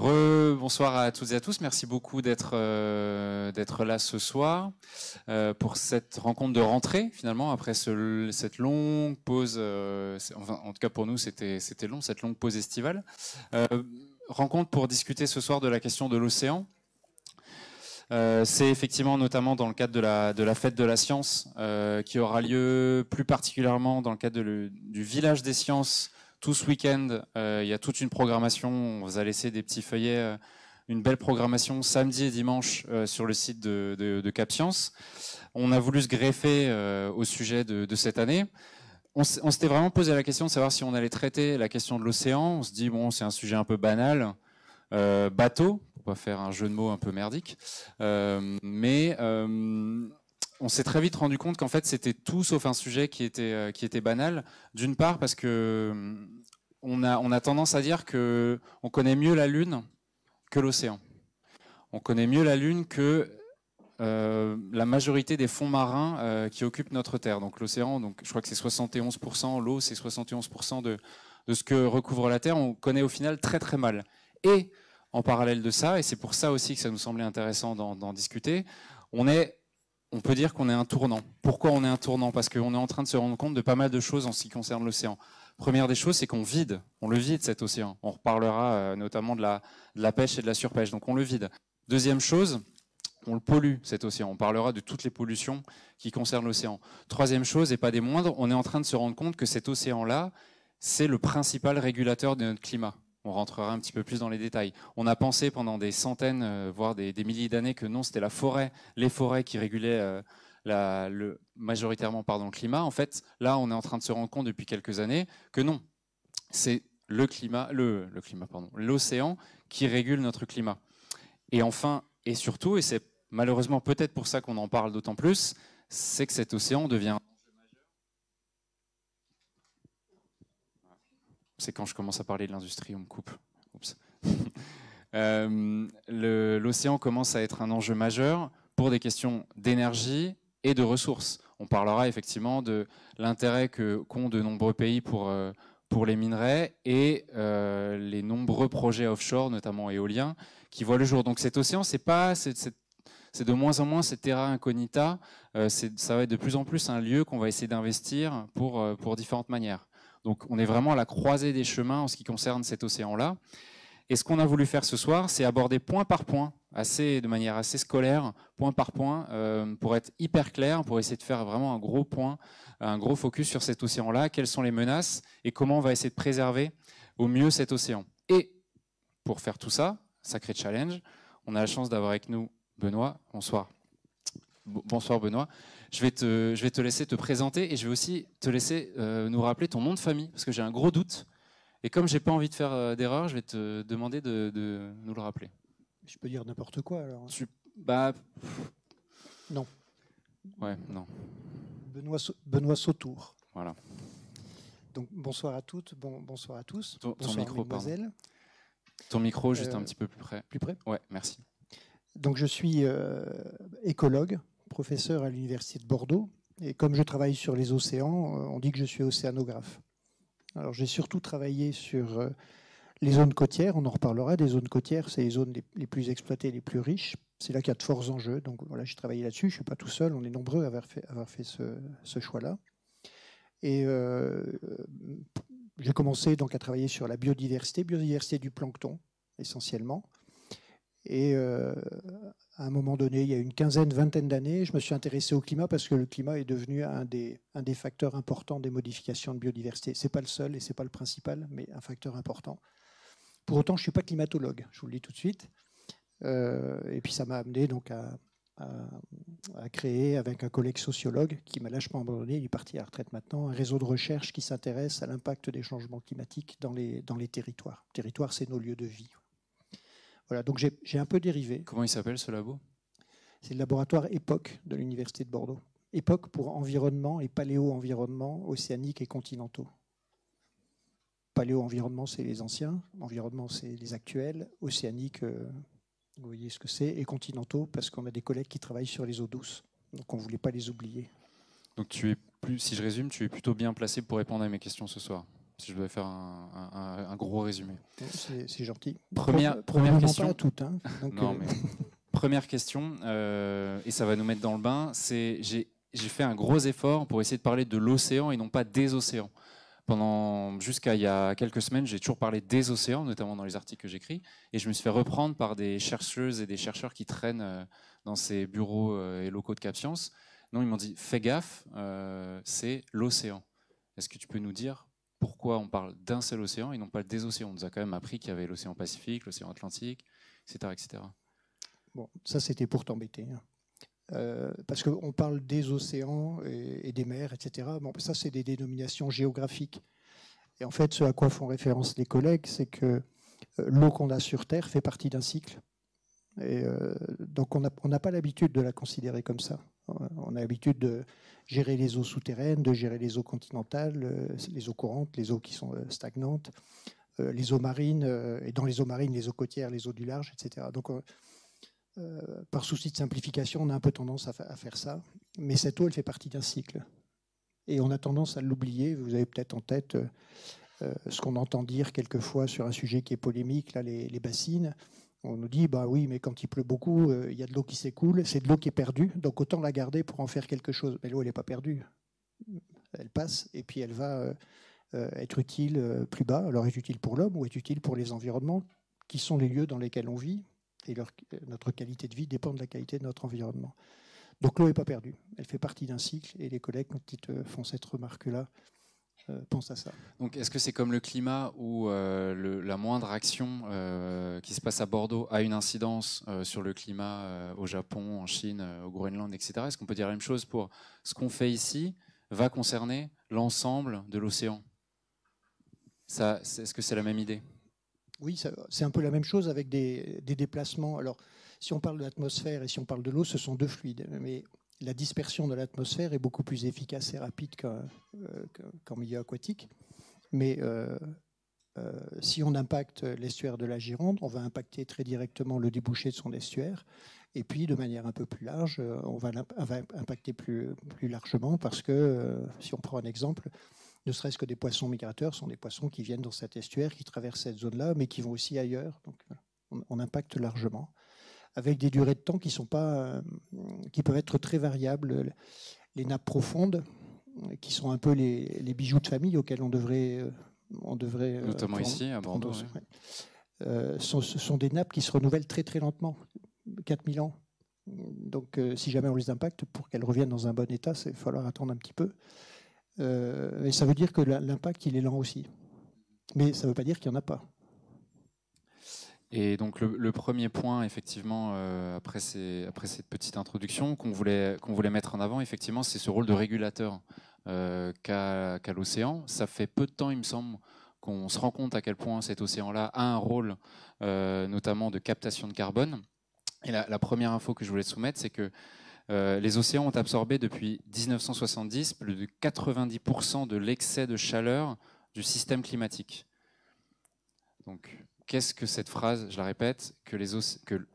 Bonsoir à toutes et à tous. Merci beaucoup d'être là ce soir pour cette rencontre de rentrée finalement après cette longue pause. Enfin, en tout cas pour nous c'était long, cette longue pause estivale. Rencontre pour discuter ce soir de la question de l'océan. C'est effectivement notamment dans le cadre de la fête de la science qui aura lieu plus particulièrement dans le cadre du village des sciences. Tout ce week-end, il y a toute une programmation. On vous a laissé des petits feuillets, une belle programmation samedi et dimanche sur le site de Cap Science. On a voulu se greffer au sujet de cette année. On s'était vraiment posé la question de savoir si on allait traiter la question de l'océan. On se dit, bon, c'est un sujet un peu banal, bateau, pour pas faire un jeu de mots un peu merdique. Mais on s'est très vite rendu compte qu'en fait c'était tout sauf un sujet qui était banal. D'une part parce que on a tendance à dire que on connaît mieux la Lune que l'océan. On connaît mieux la Lune que la majorité des fonds marins qui occupent notre Terre. Donc l'océan, donc je crois que c'est 71%, l'eau c'est 71% de ce que recouvre la Terre. On connaît au final très très mal. Et en parallèle de ça, et c'est pour ça aussi que ça nous semblait intéressant d'en discuter, on peut dire qu'on est un tournant. Pourquoi on est un tournant? Parce qu'on est en train de se rendre compte de pas mal de choses en ce qui concerne l'océan. Première des choses, c'est qu'on le vide cet océan. On reparlera notamment de la pêche et de la surpêche, donc on le vide. Deuxième chose, on le pollue cet océan. On parlera de toutes les pollutions qui concernent l'océan. Troisième chose, et pas des moindres, on est en train de se rendre compte que cet océan-là, c'est le principal régulateur de notre climat. On rentrera un petit peu plus dans les détails. On a pensé pendant des centaines, voire des milliers d'années que non, c'était les forêts qui régulaient majoritairement le climat. En fait, là, on est en train de se rendre compte depuis quelques années que non, c'est l'océan qui régule notre climat. Et enfin, et surtout, et c'est malheureusement peut-être pour ça qu'on en parle d'autant plus, c'est que cet océan devient... C'est quand je commence à parler de l'industrie, on me coupe. Oups. L'océan commence à être un enjeu majeur pour des questions d'énergie et de ressources. On parlera effectivement de l'intérêt qu'ont de nombreux pays pour les minerais et les nombreux projets offshore, notamment éoliens, qui voient le jour. Donc cet océan, c'est de moins en moins cette terra incognita. Ça va être de plus en plus un lieu qu'on va essayer d'investir pour différentes manières. Donc on est vraiment à la croisée des chemins en ce qui concerne cet océan-là. Et ce qu'on a voulu faire ce soir, c'est aborder point par point, de manière assez scolaire, point par point, pour être hyper clair, pour essayer de faire vraiment un gros focus sur cet océan-là, quelles sont les menaces et comment on va essayer de préserver au mieux cet océan. Et pour faire tout ça, sacré challenge, on a la chance d'avoir avec nous Benoît. Bonsoir. Bonsoir Benoît. Je vais te laisser te présenter et je vais aussi te laisser nous rappeler ton nom de famille parce que j'ai un gros doute et comme j'ai pas envie de faire d'erreur, je vais te demander de nous le rappeler. Je peux dire n'importe quoi alors. Non. Ouais, non. Benoît Sautour. Voilà. Donc bonsoir à toutes, bonsoir à tous. Ton micro, mademoiselle. Pardon. Ton micro juste un petit peu plus près. Plus près ? Ouais, merci. Donc je suis écologue, professeur à l'université de Bordeaux, et comme je travaille sur les océans, on dit que je suis océanographe. Alors j'ai surtout travaillé sur les zones côtières, on en reparlera, des zones côtières, c'est les zones les plus exploitées, les plus riches, c'est là qu'il y a de forts enjeux, donc voilà, j'ai travaillé là-dessus, je ne suis pas tout seul, on est nombreux à avoir fait ce choix-là. Et j'ai commencé donc à travailler sur la biodiversité du plancton, essentiellement. Et à un moment donné, il y a une vingtaine d'années, je me suis intéressé au climat parce que le climat est devenu un des facteurs importants des modifications de biodiversité. Ce n'est pas le seul et ce n'est pas le principal, mais un facteur important. Pour autant, je ne suis pas climatologue, je vous le dis tout de suite. Et puis ça m'a amené donc à créer, avec un collègue sociologue qui m'a lâchement abandonné, il est parti à la retraite maintenant, un réseau de recherche qui s'intéresse à l'impact des changements climatiques dans les territoires. Territoires, c'est nos lieux de vie. Voilà, donc j'ai un peu dérivé. Comment il s'appelle ce labo? C'est le laboratoire EPOC de l'Université de Bordeaux. EPOC pour environnement et paléo-environnement océanique et continentaux. Paléo-environnement, c'est les anciens. Environnement, c'est les actuels. Océanique, vous voyez ce que c'est. Et continentaux, parce qu'on a des collègues qui travaillent sur les eaux douces. Donc on ne voulait pas les oublier. Donc si je résume, tu es plutôt bien placé pour répondre à mes questions ce soir. si je devais faire un gros résumé. C'est gentil. Première question. Pas à toutes, hein. Donc, non, mais première question, et ça va nous mettre dans le bain, c'est j'ai fait un gros effort pour essayer de parler de l'océan et non pas des océans. Jusqu'à il y a quelques semaines, j'ai toujours parlé des océans, notamment dans les articles que j'écris, et je me suis fait reprendre par des chercheuses et des chercheurs qui traînent dans ces bureaux et locaux de CapScience. Non, ils m'ont dit, fais gaffe, c'est l'océan. Est-ce que tu peux nous dire pourquoi on parle d'un seul océan et non pas des océans? On nous a quand même appris qu'il y avait l'océan Pacifique, l'océan Atlantique, etc., etc. Bon, ça c'était pour t'embêter. Hein. Parce qu'on parle des océans et des mers, etc. Bon, ça, c'est des dénominations géographiques. Et en fait, ce à quoi font référence les collègues, c'est que l'eau qu'on a sur Terre fait partie d'un cycle. Et donc, on n'a pas l'habitude de la considérer comme ça. On a l'habitude de gérer les eaux souterraines, de gérer les eaux continentales, les eaux courantes, les eaux qui sont stagnantes, les eaux marines, et dans les eaux marines, les eaux côtières, les eaux du large, etc. Donc, par souci de simplification, on a un peu tendance à faire ça. Mais cette eau, elle fait partie d'un cycle. Et on a tendance à l'oublier. Vous avez peut-être en tête ce qu'on entend dire quelquefois sur un sujet qui est polémique, là, les bassines. On nous dit, bah oui, mais quand il pleut beaucoup, il y a de l'eau qui s'écoule, c'est de l'eau qui est perdue, donc autant la garder pour en faire quelque chose. Mais l'eau, elle n'est pas perdue. Elle passe et puis elle va être utile plus bas. Alors, est utile pour l'homme ou est utile pour les environnements qui sont les lieux dans lesquels on vit. Et notre qualité de vie dépend de la qualité de notre environnement. Donc l'eau n'est pas perdue, elle fait partie d'un cycle, et les collègues, quand ils te font cette remarque-là, pensent à ça. Donc est-ce que c'est comme le climat où la moindre action qui se passe à Bordeaux a une incidence sur le climat au Japon, en Chine, au Groenland, etc. Est-ce qu'on peut dire la même chose pour ce qu'on fait ici va concerner l'ensemble de l'océan? Est-ce que c'est la même idée? Oui, c'est un peu la même chose avec des déplacements. Alors, si on parle de l'atmosphère et si on parle de l'eau, ce sont deux fluides. Mais la dispersion de l'atmosphère est beaucoup plus efficace et rapide qu'en milieu aquatique. Mais si on impacte l'estuaire de la Gironde, on va impacter très directement le débouché de son estuaire. Et puis, de manière un peu plus large, on va impacter plus largement parce que, si on prend un exemple, ne serait-ce que des poissons migrateurs sont des poissons qui viennent dans cet estuaire, qui traversent cette zone-là, mais qui vont aussi ailleurs. Donc, on impacte largement, avec des durées de temps qui peuvent être très variables. Les nappes profondes, qui sont un peu les bijoux de famille auxquels on devrait notamment ici à Bordeaux. Ce sont des nappes qui se renouvellent très très lentement, 4000 ans. Donc, si jamais on les impacte, pour qu'elles reviennent dans un bon état, il va falloir attendre un petit peu. Et ça veut dire que l'impact, il est lent aussi. Mais ça ne veut pas dire qu'il n'y en a pas. Et donc le premier point, effectivement, après cette petite introduction qu'on voulait mettre en avant, effectivement, c'est ce rôle de régulateur qu'a l'océan. Ça fait peu de temps, il me semble, qu'on se rend compte à quel point cet océan-là a un rôle, notamment de captation de carbone. Et la première info que je voulais te soumettre, c'est que les océans ont absorbé depuis 1970 plus de 90% de l'excès de chaleur du système climatique. Donc, qu'est-ce que cette phrase? Je la répète, que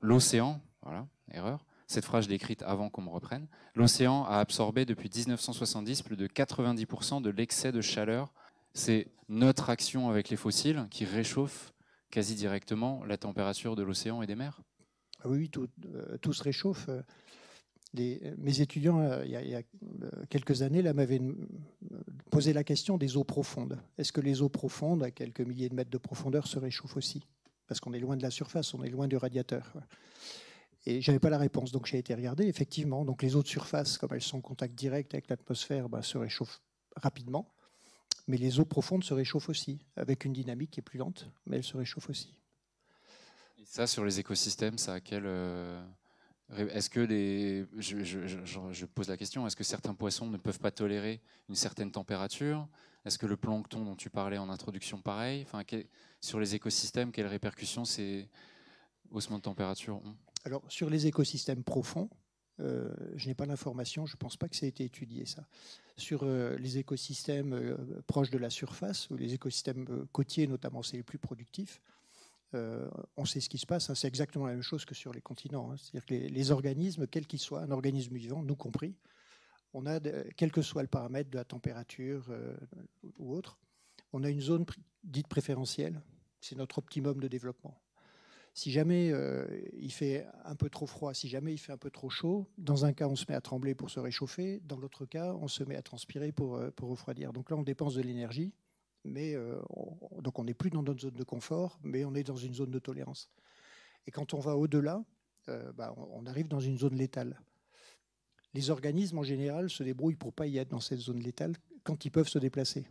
l'océan, voilà, erreur, cette phrase je l'ai écrite avant qu'on me reprenne, l'océan a absorbé depuis 1970 plus de 90% de l'excès de chaleur. C'est notre action avec les fossiles qui réchauffe quasi directement la température de l'océan et des mers. Oui, tout se réchauffe. Mes étudiants, il y a quelques années, m'avaient posé la question des eaux profondes. Est-ce que les eaux profondes, à quelques milliers de mètres de profondeur, se réchauffent aussi? Parce qu'on est loin de la surface, on est loin du radiateur. Et je n'avais pas la réponse, donc j'ai été regarder. Effectivement, donc les eaux de surface, comme elles sont en contact direct avec l'atmosphère, se réchauffent rapidement. Mais les eaux profondes se réchauffent aussi, avec une dynamique qui est plus lente, mais elles se réchauffent aussi. Et ça, sur les écosystèmes, ça a quel... Est-ce que je pose la question, est-ce que certains poissons ne peuvent pas tolérer une certaine température? Est-ce que le plancton dont tu parlais en introduction, pareil? Enfin, sur les écosystèmes, quelles répercussions ces haussements de température ont? Alors, sur les écosystèmes profonds, je n'ai pas l'information, je ne pense pas que ça ait été étudié, ça. Sur les écosystèmes proches de la surface, ou les écosystèmes côtiers notamment, c'est les plus productifs, on sait ce qui se passe, hein, c'est exactement la même chose que sur les continents. Hein. C'est-à-dire que les organismes, quels qu'ils soient, un organisme vivant, nous compris, on a, quel que soit le paramètre de la température ou autre, on a une zone dite préférentielle, c'est notre optimum de développement. Si jamais il fait un peu trop froid, si jamais il fait un peu trop chaud, dans un cas, on se met à trembler pour se réchauffer, dans l'autre cas, on se met à transpirer pour refroidir. Donc là, on dépense de l'énergie, mais donc on n'est plus dans notre zone de confort, mais on est dans une zone de tolérance. Et quand on va au-delà, on arrive dans une zone létale. Les organismes, en général, se débrouillent pour ne pas y être dans cette zone létale quand ils peuvent se déplacer.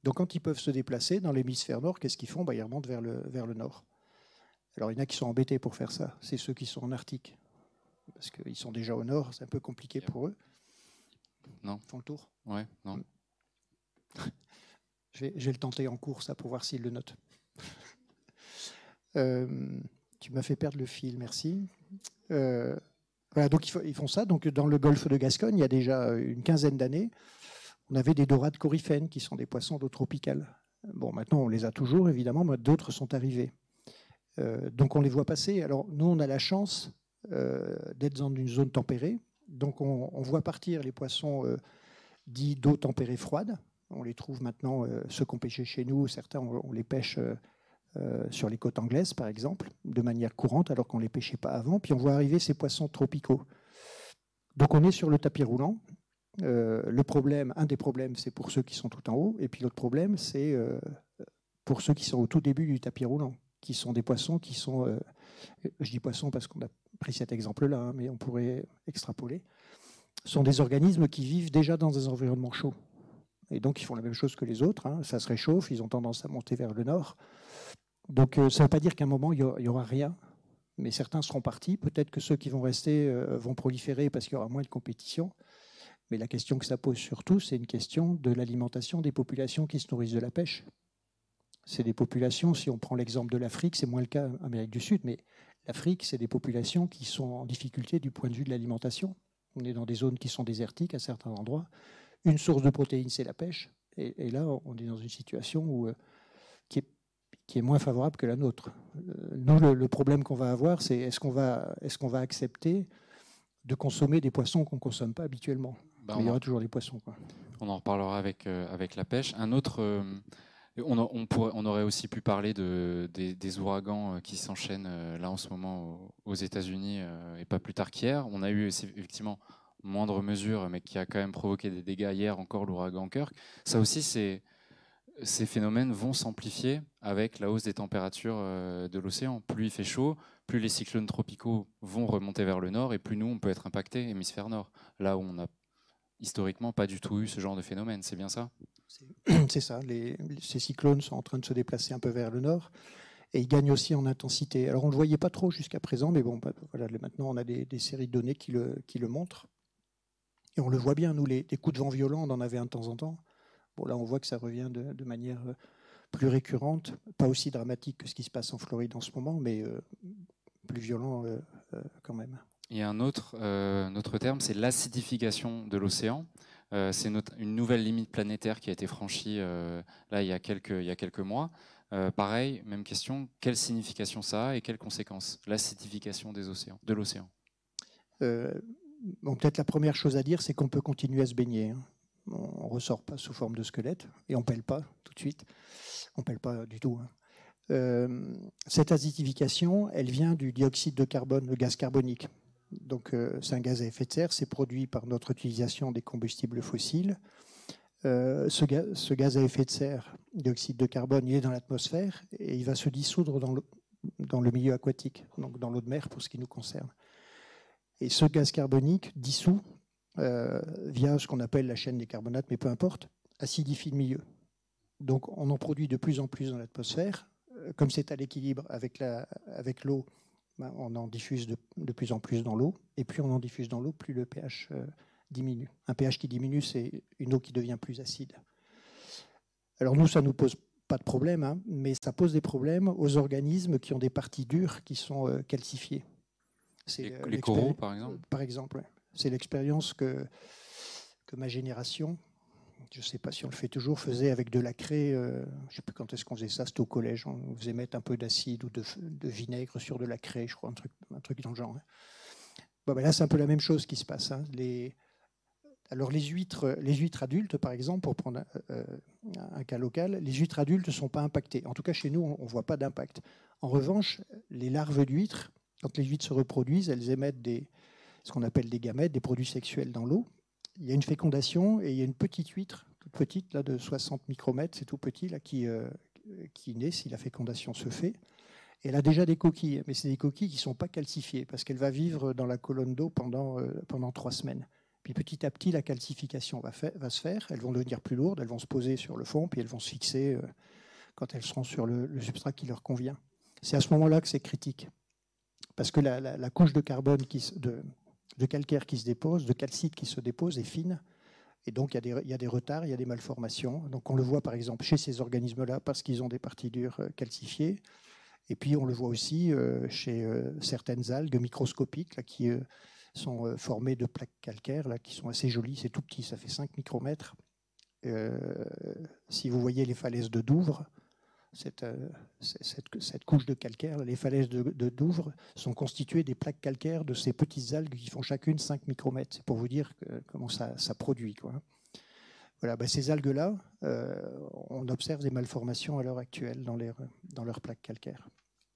Donc quand ils peuvent se déplacer dans l'hémisphère nord, qu'est-ce qu'ils font? Ils remontent vers le nord. Alors, il y en a qui sont embêtés pour faire ça. C'est ceux qui sont en Arctique. Parce qu'ils sont déjà au nord, c'est un peu compliqué pour eux. Non. Ils font le tour? Ouais, non. Je vais le tenter en cours, ça, pour voir s'ils le notent. Tu m'as fait perdre le fil, merci. Voilà, donc ils font ça. Donc, dans le golfe de Gascogne, il y a déjà une quinzaine d'années, on avait des dorades coryphènes, qui sont des poissons d'eau tropicale. Bon, maintenant, on les a toujours, évidemment, mais d'autres sont arrivés. Donc on les voit passer. Alors nous, on a la chance d'être dans une zone tempérée. Donc on voit partir les poissons dits d'eau tempérée froide. On les trouve maintenant, ceux qu'on pêchait chez nous, certains on les pêche sur les côtes anglaises par exemple, de manière courante alors qu'on ne les pêchait pas avant. Puis on voit arriver ces poissons tropicaux. Donc on est sur le tapis roulant. Le problème, un des problèmes, c'est pour ceux qui sont tout en haut. Et puis l'autre problème, c'est pour ceux qui sont au tout début du tapis roulant, qui sont des poissons qui sont, je dis poissons parce qu'on a pris cet exemple-là, hein, mais on pourrait extrapoler, sont des organismes qui vivent déjà dans des environnements chauds. Et donc, ils font la même chose que les autres, hein, ça se réchauffe, ils ont tendance à monter vers le nord. Donc, ça ne veut pas dire qu'à un moment, il n'y aura rien, mais certains seront partis. Peut-être que ceux qui vont rester vont proliférer parce qu'il y aura moins de compétition. Mais la question que ça pose surtout, c'est une question de l'alimentation des populations qui se nourrissent de la pêche. C'est des populations, si on prend l'exemple de l'Afrique, c'est moins le cas en Amérique du Sud, mais l'Afrique, c'est des populations qui sont en difficulté du point de vue de l'alimentation. On est dans des zones qui sont désertiques à certains endroits. Une source de protéines, c'est la pêche. Et là, on est dans une situation qui est moins favorable que la nôtre. Nous, le problème qu'on va avoir, c'est est-ce qu'on va accepter de consommer des poissons qu'on ne consomme pas habituellement? Il y aura toujours des poissons, quoi. On en reparlera avec la pêche. Un autre... On aurait aussi pu parler des ouragans qui s'enchaînent là en ce moment aux États-Unis et pas plus tard qu'hier. On a eu effectivement moindre mesure, mais qui a quand même provoqué des dégâts hier encore, l'ouragan Kirk. Ça aussi, ces phénomènes vont s'amplifier avec la hausse des températures de l'océan. Plus il fait chaud, plus les cyclones tropicaux vont remonter vers le nord et plus nous, on peut être impacté, hémisphère nord, là où on n'a historiquement pas du tout eu ce genre de phénomène. C'est bien ça ? C'est ça, ces cyclones sont en train de se déplacer un peu vers le nord et ils gagnent aussi en intensité. Alors on ne le voyait pas trop jusqu'à présent, mais bon, voilà, maintenant on a des séries de données qui le montrent. Et on le voit bien, nous, des coups de vent violents, on en avait un de temps en temps. Bon, là on voit que ça revient de manière plus récurrente, pas aussi dramatique que ce qui se passe en Floride en ce moment, mais plus violent quand même. Il y a un autre terme, c'est l'acidification de l'océan. C'est une nouvelle limite planétaire qui a été franchie là il y a quelques mois. Pareil, même question, quelle signification ça a et quelles conséquences? L'acidification de l'océan. Bon, peut-être la première chose à dire, c'est qu'on peut continuer à se baigner. Hein. On ne ressort pas sous forme de squelette et on ne pèle pas tout de suite. On ne pèle pas du tout. Hein. Cette acidification, elle vient du dioxyde de carbone, le gaz carbonique. Donc, c'est un gaz à effet de serre, c'est produit par notre utilisation des combustibles fossiles. Ce gaz à effet de serre, dioxyde de carbone, il est dans l'atmosphère et il va se dissoudre dans le milieu aquatique, donc dans l'eau de mer pour ce qui nous concerne. Et ce gaz carbonique dissout via ce qu'on appelle la chaîne des carbonates, mais peu importe, acidifie le milieu. Donc, on en produit de plus en plus dans l'atmosphère. Comme c'est à l'équilibre avec l'eau, on en diffuse de plus en plus dans l'eau, et plus on en diffuse dans l'eau, plus le pH diminue. Un pH qui diminue, c'est une eau qui devient plus acide. Alors nous, ça ne nous pose pas de problème, hein, mais ça pose des problèmes aux organismes qui ont des parties dures qui sont calcifiées. Les coraux, par exemple ? Par exemple, ouais. C'est l'expérience que ma génération, je ne sais pas si on le fait toujours, faisait avec de la craie. Je ne sais plus quand est-ce qu'on faisait ça, c'était au collège. On faisait mettre un peu d'acide ou de vinaigre sur de la craie, je crois, un truc dans le genre. Hein. Bon, ben là, c'est un peu la même chose qui se passe. Hein. Alors les huîtres adultes, par exemple, pour prendre un cas local, les huîtres adultes ne sont pas impactées. En tout cas, chez nous, on ne voit pas d'impact. En revanche, les larves d'huîtres, quand les huîtres se reproduisent, elles émettent ce qu'on appelle des gamètes, des produits sexuels dans l'eau. Il y a une fécondation et il y a une petite huître, toute petite, là, de 60 micromètres, c'est tout petit, là, qui naît si la fécondation se fait. Et elle a déjà des coquilles, mais c'est des coquilles qui ne sont pas calcifiées parce qu'elle va vivre dans la colonne d'eau pendant 3 semaines. Puis petit à petit, la calcification va se faire. Elles vont devenir plus lourdes, elles vont se poser sur le fond, puis elles vont se fixer quand elles seront sur le substrat qui leur convient. C'est à ce moment-là que c'est critique. Parce que la couche de carbone, de calcaire qui se dépose, de calcite qui se dépose est fine. Et donc, il y a des retards, il y a des malformations. Donc, on le voit par exemple chez ces organismes-là parce qu'ils ont des parties dures calcifiées. Et puis, on le voit aussi chez certaines algues microscopiques là, qui sont formées de plaques calcaires là, qui sont assez jolies. C'est tout petit, ça fait 5 micromètres. Si vous voyez les falaises de Douvres, cette couche de calcaire, les falaises de Douvres sont constituées des plaques calcaires de ces petites algues qui font chacune 5 micromètres. C'est pour vous dire comment ça produit, quoi. Voilà, ces algues-là, on observe des malformations à l'heure actuelle dans leurs plaques calcaires.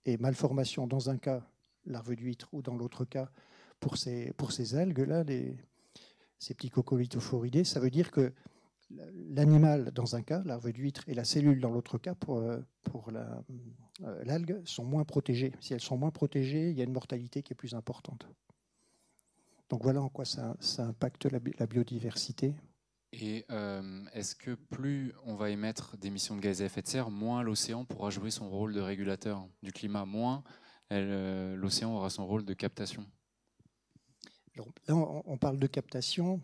Et malformation dans un cas, larve d'huître, ou dans l'autre cas, pour ces algues-là, ces petits coccolithophoridés, ça veut dire que l'animal dans un cas, larve d'huître, et la cellule dans l'autre cas, pour l'algue, sont moins protégées. Si elles sont moins protégées, il y a une mortalité qui est plus importante. Donc voilà en quoi ça impacte la biodiversité. Et est-ce que plus on va émettre d'émissions de gaz à effet de serre, moins l'océan pourra jouer son rôle de régulateur du climat, moins l'océan aura son rôle de captation? Alors, là, on parle de captation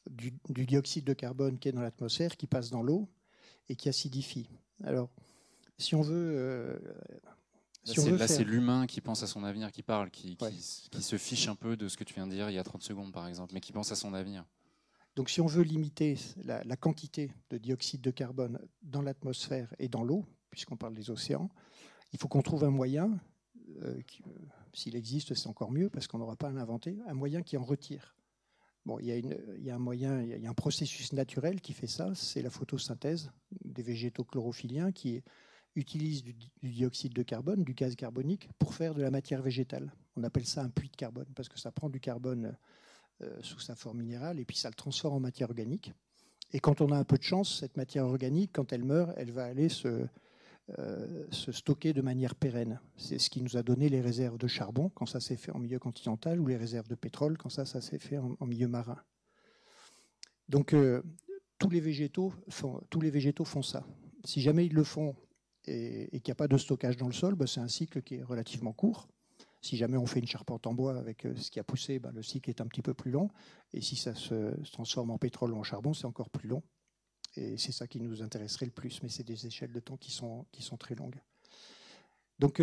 du dioxyde de carbone qui est dans l'atmosphère, qui passe dans l'eau et qui acidifie. Alors, si on veut... Là, c'est l'humain qui pense à son avenir, qui parle, qui se fiche un peu de ce que tu viens de dire il y a 30 secondes, par exemple, mais qui pense à son avenir. Donc, si on veut limiter la quantité de dioxyde de carbone dans l'atmosphère et dans l'eau, puisqu'on parle des océans, il faut qu'on trouve un moyen, s'il existe, c'est encore mieux, parce qu'on n'aura pas à l'inventer, un moyen qui en retire. Bon, il y a un processus naturel qui fait ça, c'est la photosynthèse des végétaux chlorophylliens qui utilisent du dioxyde de carbone, du gaz carbonique, pour faire de la matière végétale. On appelle ça un puits de carbone, parce que ça prend du carbone sous sa forme minérale, et puis ça le transforme en matière organique. Et quand on a un peu de chance, cette matière organique, quand elle meurt, elle va aller se stocker de manière pérenne. C'est ce qui nous a donné les réserves de charbon, quand ça s'est fait en milieu continental, ou les réserves de pétrole, quand ça s'est fait en milieu marin. Donc, tous les végétaux font ça. Si jamais ils le font et qu'il n'y a pas de stockage dans le sol, c'est un cycle qui est relativement court. Si jamais on fait une charpente en bois avec ce qui a poussé, le cycle est un petit peu plus long. Et si ça se transforme en pétrole ou en charbon, c'est encore plus long. Et c'est ça qui nous intéresserait le plus, mais c'est des échelles de temps qui sont très longues. Donc,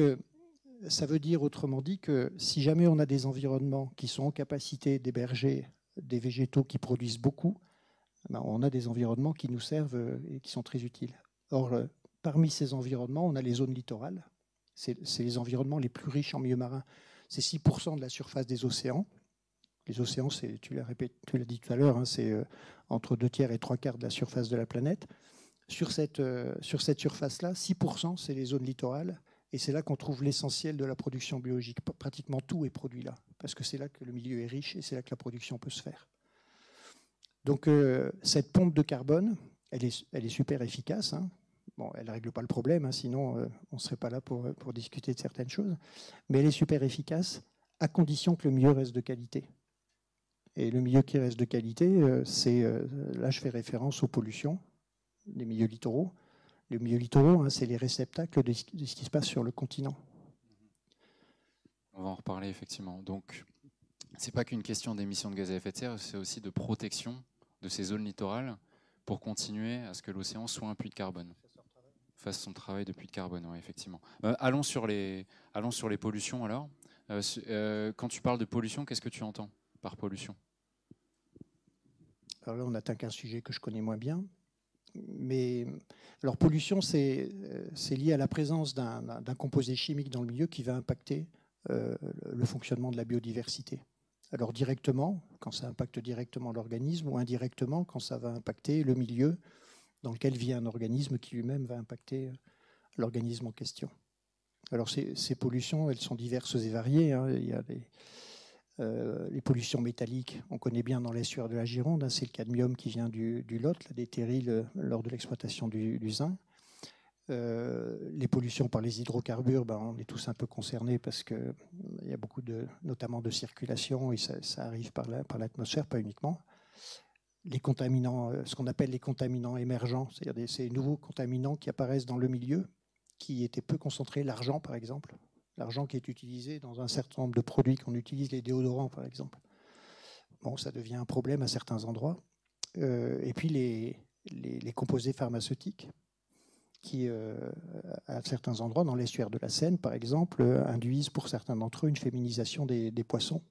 ça veut dire, autrement dit, que si jamais on a des environnements qui sont en capacité d'héberger des végétaux qui produisent beaucoup, on a des environnements qui nous servent et qui sont très utiles. Or, parmi ces environnements, on a les zones littorales. C'est les environnements les plus riches en milieu marin. C'est 6% de la surface des océans. Les océans, tu l'as dit tout à l'heure, c'est entre 2/3 et 3/4 de la surface de la planète. Sur cette surface-là, 6%, c'est les zones littorales. Et c'est là qu'on trouve l'essentiel de la production biologique. Pratiquement tout est produit là, parce que c'est là que le milieu est riche et c'est là que la production peut se faire. Donc cette pompe de carbone, elle est super efficace. Bon, elle ne règle pas le problème, sinon on ne serait pas là pour discuter de certaines choses. Mais elle est super efficace à condition que le milieu reste de qualité. Et le milieu qui reste de qualité, là je fais référence aux pollutions des milieux littoraux. Les milieux littoraux, c'est les réceptacles de ce qui se passe sur le continent. On va en reparler effectivement. Donc, c'est pas qu'une question d'émissions de gaz à effet de serre, c'est aussi de protection de ces zones littorales pour continuer à ce que l'océan soit un puits de carbone. Fasse son travail de puits de carbone, ouais, effectivement. Allons sur les pollutions alors. Quand tu parles de pollution, qu'est-ce que tu entends par pollution? Alors là, on n'atteint qu'un sujet que je connais moins bien. Mais alors, pollution, c'est lié à la présence d'un composé chimique dans le milieu qui va impacter le fonctionnement de la biodiversité. Alors directement, quand ça impacte directement l'organisme, ou indirectement, quand ça va impacter le milieu dans lequel vit un organisme qui lui-même va impacter l'organisme en question. Alors ces pollutions, elles sont diverses et variées. Hein. Il y a les pollutions métalliques, on connaît bien dans l'estuaire de la Gironde, hein, c'est le cadmium qui vient du Lot, des terrils lors de l'exploitation du zinc. Les pollutions par les hydrocarbures, on est tous un peu concernés parce qu'il y a beaucoup notamment de circulation et ça arrive par l'atmosphère, pas uniquement. Les contaminants, ce qu'on appelle les contaminants émergents, c'est-à-dire ces nouveaux contaminants qui apparaissent dans le milieu, qui étaient peu concentrés, l'argent par exemple, l'argent qui est utilisé dans un certain nombre de produits qu'on utilise, les déodorants par exemple. Bon, ça devient un problème à certains endroits. Et puis les composés pharmaceutiques, qui, à certains endroits, dans l'estuaire de la Seine, par exemple, induisent pour certains d'entre eux une féminisation des poissons.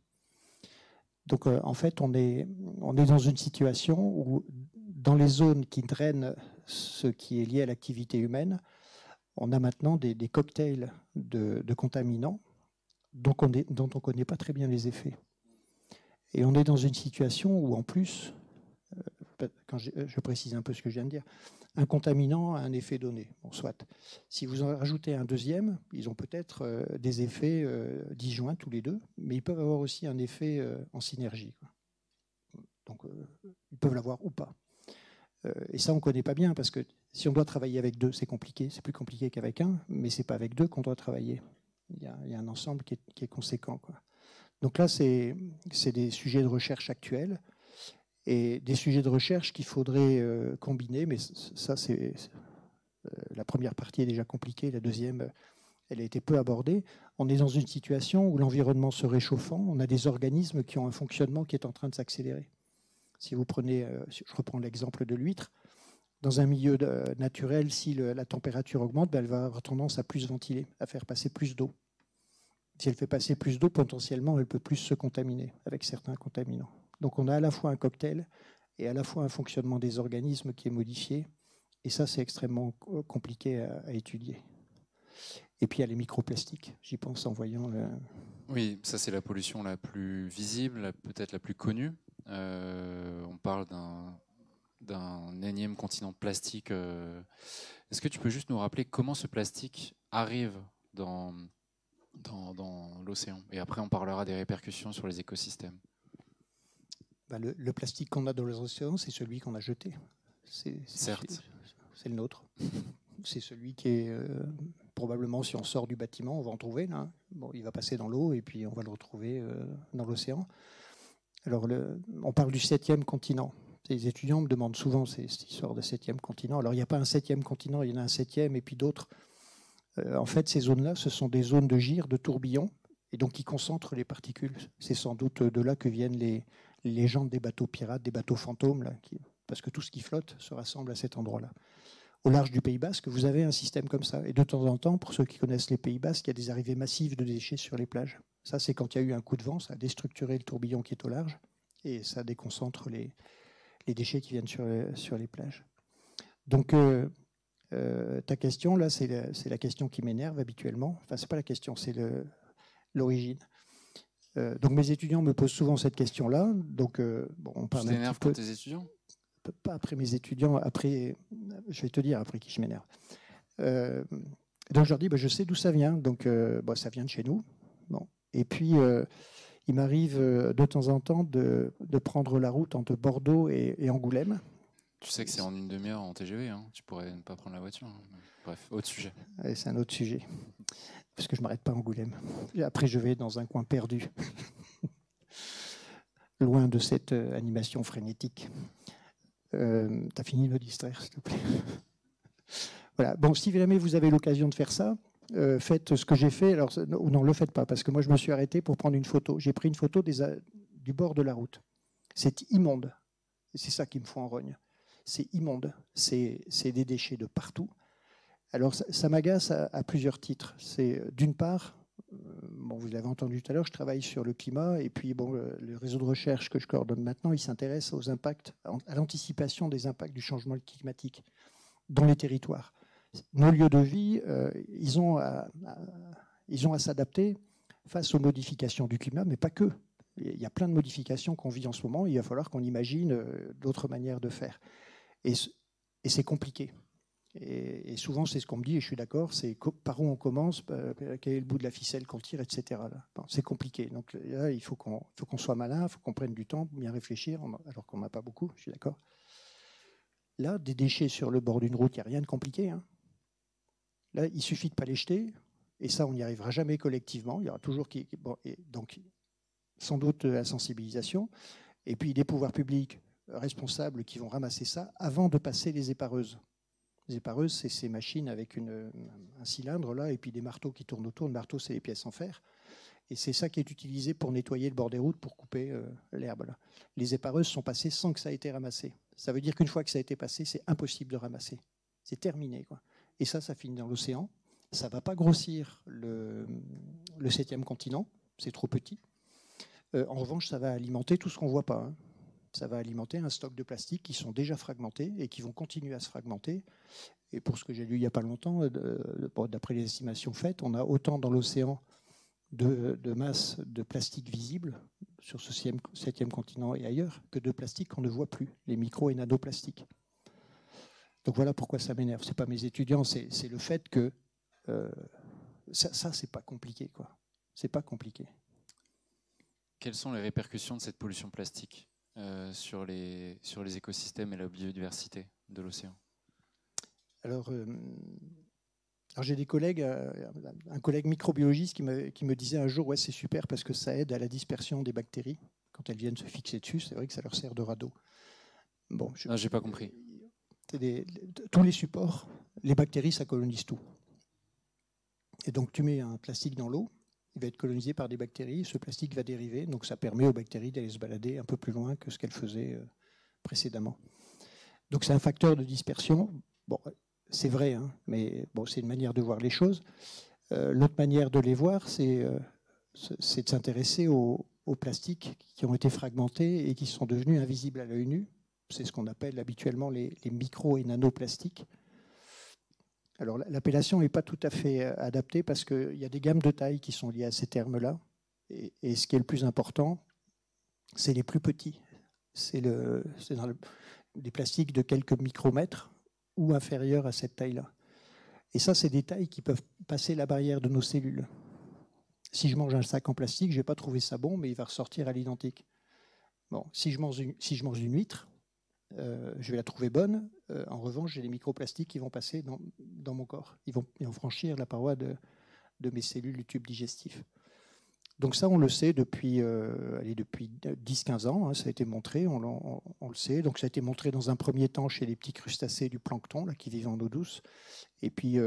Donc, en fait, on est dans une situation où, dans les zones qui drainent ce qui est lié à l'activité humaine, on a maintenant des cocktails de contaminants dont on ne connaît pas très bien les effets. Et on est dans une situation où, en plus, quand je précise un peu ce que je viens de dire, un contaminant a un effet donné. Bon, soit. Si vous en rajoutez un deuxième, ils ont peut-être des effets disjoints tous les deux, mais ils peuvent avoir aussi un effet en synergie. Donc, ils peuvent l'avoir ou pas. Et ça, on ne connaît pas bien, parce que si on doit travailler avec deux, c'est compliqué. C'est plus compliqué qu'avec un, mais ce n'est pas avec deux qu'on doit travailler. Il y a un ensemble qui est conséquent, quoi. Donc là, c'est des sujets de recherche actuels et des sujets de recherche qu'il faudrait combiner, mais ça, la première partie est déjà compliquée, la deuxième, elle a été peu abordée. On est dans une situation où l'environnement se réchauffant, on a des organismes qui ont un fonctionnement qui est en train de s'accélérer. Si vous prenez, je reprends l'exemple de l'huître, dans un milieu naturel, si la température augmente, elle va avoir tendance à plus ventiler, à faire passer plus d'eau. Si elle fait passer plus d'eau, potentiellement, elle peut plus se contaminer avec certains contaminants. Donc on a à la fois un cocktail et à la fois un fonctionnement des organismes qui est modifié. Et ça, c'est extrêmement compliqué à étudier. Et puis il y a les microplastiques, j'y pense en voyant le... Oui, ça c'est la pollution la plus visible, peut-être la plus connue. On parle d'un énième continent plastique. Est-ce que tu peux juste nous rappeler comment ce plastique arrive dans l'océan? Et après, on parlera des répercussions sur les écosystèmes. Le plastique qu'on a dans les océans, c'est celui qu'on a jeté. Certes. C'est le nôtre. C'est celui qui est... probablement, si on sort du bâtiment, on va en trouver. Là. Bon, il va passer dans l'eau et puis on va le retrouver dans l'océan. Alors, on parle du 7e continent. Les étudiants me demandent souvent cette histoire de 7e continent. Alors, il n'y a pas un 7e continent, il y en a un 7e et puis d'autres. En fait, ces zones-là, ce sont des zones de gire, de tourbillons, et donc qui concentrent les particules. C'est sans doute de là que viennent les légendes des bateaux pirates, des bateaux fantômes, là, parce que tout ce qui flotte se rassemble à cet endroit-là. Au large du Pays Basque, vous avez un système comme ça. Et de temps en temps, pour ceux qui connaissent les Pays Basques, il y a des arrivées massives de déchets sur les plages. Ça, c'est quand il y a eu un coup de vent, ça a déstructuré le tourbillon qui est au large, et ça déconcentre les déchets qui viennent sur les plages. Donc, ta question, là, c'est la question qui m'énerve habituellement. Enfin, c'est pas la question, c'est l'origine. Donc, mes étudiants me posent souvent cette question-là. Donc, on parle tu t'énerves pour tes étudiants? Pas après mes étudiants, après, je vais te dire après qui je m'énerve. Donc, je leur dis, je sais d'où ça vient. Donc, ça vient de chez nous. Bon. Et puis, il m'arrive de temps en temps de prendre la route entre Bordeaux et Angoulême. Tu sais que c'est en une demi-heure en TGV, hein. Tu pourrais ne pas prendre la voiture. Bref, autre sujet. C'est un autre sujet, parce que je ne m'arrête pas à Angoulême. Et après, je vais dans un coin perdu, loin de cette animation frénétique. Tu as fini de me distraire, s'il te plaît. Voilà. Bon, si jamais vous avez l'occasion de faire ça, faites ce que j'ai fait. Alors, non, ne le faites pas, parce que moi, je me suis arrêté pour prendre une photo. J'ai pris une photo du bord de la route. C'est immonde. Et c'est ça qui me fout en rogne. C'est immonde. C'est des déchets de partout. Alors, ça m'agace à plusieurs titres. C'est d'une part, vous l'avez entendu tout à l'heure, je travaille sur le climat, et puis le réseau de recherche que je coordonne maintenant, il s'intéresse aux impacts, à l'anticipation des impacts du changement climatique dans les territoires. Nos lieux de vie, ils ont à s'adapter face aux modifications du climat, mais pas que. Il y a plein de modifications qu'on vit en ce moment. Il va falloir qu'on imagine d'autres manières de faire. Et c'est compliqué. Et souvent, c'est ce qu'on me dit, et je suis d'accord, c'est par où on commence, quel est le bout de la ficelle qu'on tire, etc. Bon, c'est compliqué. Donc là, il faut qu'on soit malin, il faut qu'on prenne du temps, bien réfléchir, alors qu'on n'a pas beaucoup, je suis d'accord. Là, des déchets sur le bord d'une route, il n'y a rien de compliqué. Hein. Là, il suffit de ne pas les jeter, et ça, on n'y arrivera jamais collectivement. Il y aura toujours donc, sans doute la sensibilisation, et puis des pouvoirs publics responsables qui vont ramasser ça avant de passer les épareuses. Les épareuses, c'est ces machines avec un cylindre là, et puis des marteaux qui tournent autour. Le marteau, c'est les pièces en fer. Et c'est ça qui est utilisé pour nettoyer le bord des routes, pour couper l'herbe. Les épareuses sont passées sans que ça ait été ramassé. Ça veut dire qu'une fois que ça a été passé, c'est impossible de ramasser. C'est terminé, quoi. Et ça finit dans l'océan. Ça ne va pas grossir le 7e continent. C'est trop petit. En revanche, ça va alimenter tout ce qu'on ne voit pas. Hein. Ça va alimenter un stock de plastique qui sont déjà fragmentés et qui vont continuer à se fragmenter. Et pour ce que j'ai lu il n'y a pas longtemps, d'après les estimations faites, on a autant dans l'océan de masse de plastique visible sur ce 7e continent et ailleurs que de plastique qu'on ne voit plus, les micro- et nanoplastiques. Donc voilà pourquoi ça m'énerve. Ce n'est pas mes étudiants, c'est le fait que ça c'est pas compliqué, quoi. C'est pas compliqué. Quelles sont les répercussions de cette pollution plastique sur les écosystèmes et la biodiversité de l'océan? Alors j'ai des collègues, un collègue microbiologiste qui me disait un jour, ouais, c'est super parce que ça aide à la dispersion des bactéries. Quand elles viennent se fixer dessus, c'est vrai que ça leur sert de radeau. Bon, j'ai pas compris. Tous les supports, les bactéries, ça colonise tout. Et donc tu mets un plastique dans l'eau, il va être colonisé par des bactéries, ce plastique va dériver, donc ça permet aux bactéries d'aller se balader un peu plus loin que ce qu'elles faisaient précédemment. Donc c'est un facteur de dispersion. Bon, c'est vrai, hein, mais bon, c'est une manière de voir les choses. L'autre manière de les voir, c'est de s'intéresser aux plastiques qui ont été fragmentés et qui sont devenus invisibles à l'œil nu. C'est ce qu'on appelle habituellement les micro- et nanoplastiques. Alors l'appellation n'est pas tout à fait adaptée parce qu'il y a des gammes de taille qui sont liées à ces termes-là. Et ce qui est le plus important, c'est les plus petits. C'est des plastiques de quelques micromètres ou inférieurs à cette taille-là. Et ça, c'est des tailles qui peuvent passer la barrière de nos cellules. Si je mange un sac en plastique, je ne vais pas trouver ça bon, mais il va ressortir à l'identique. Bon, si je mange une huître, je vais la trouver bonne. En revanche, j'ai des microplastiques qui vont passer dans mon corps. Ils vont franchir la paroi de mes cellules du tube digestif. Donc ça, on le sait depuis 10-15 ans. Hein, ça a été montré, on le sait. Donc ça a été montré dans un premier temps chez les petits crustacés du plancton là, qui vivent en eau douce. Et puis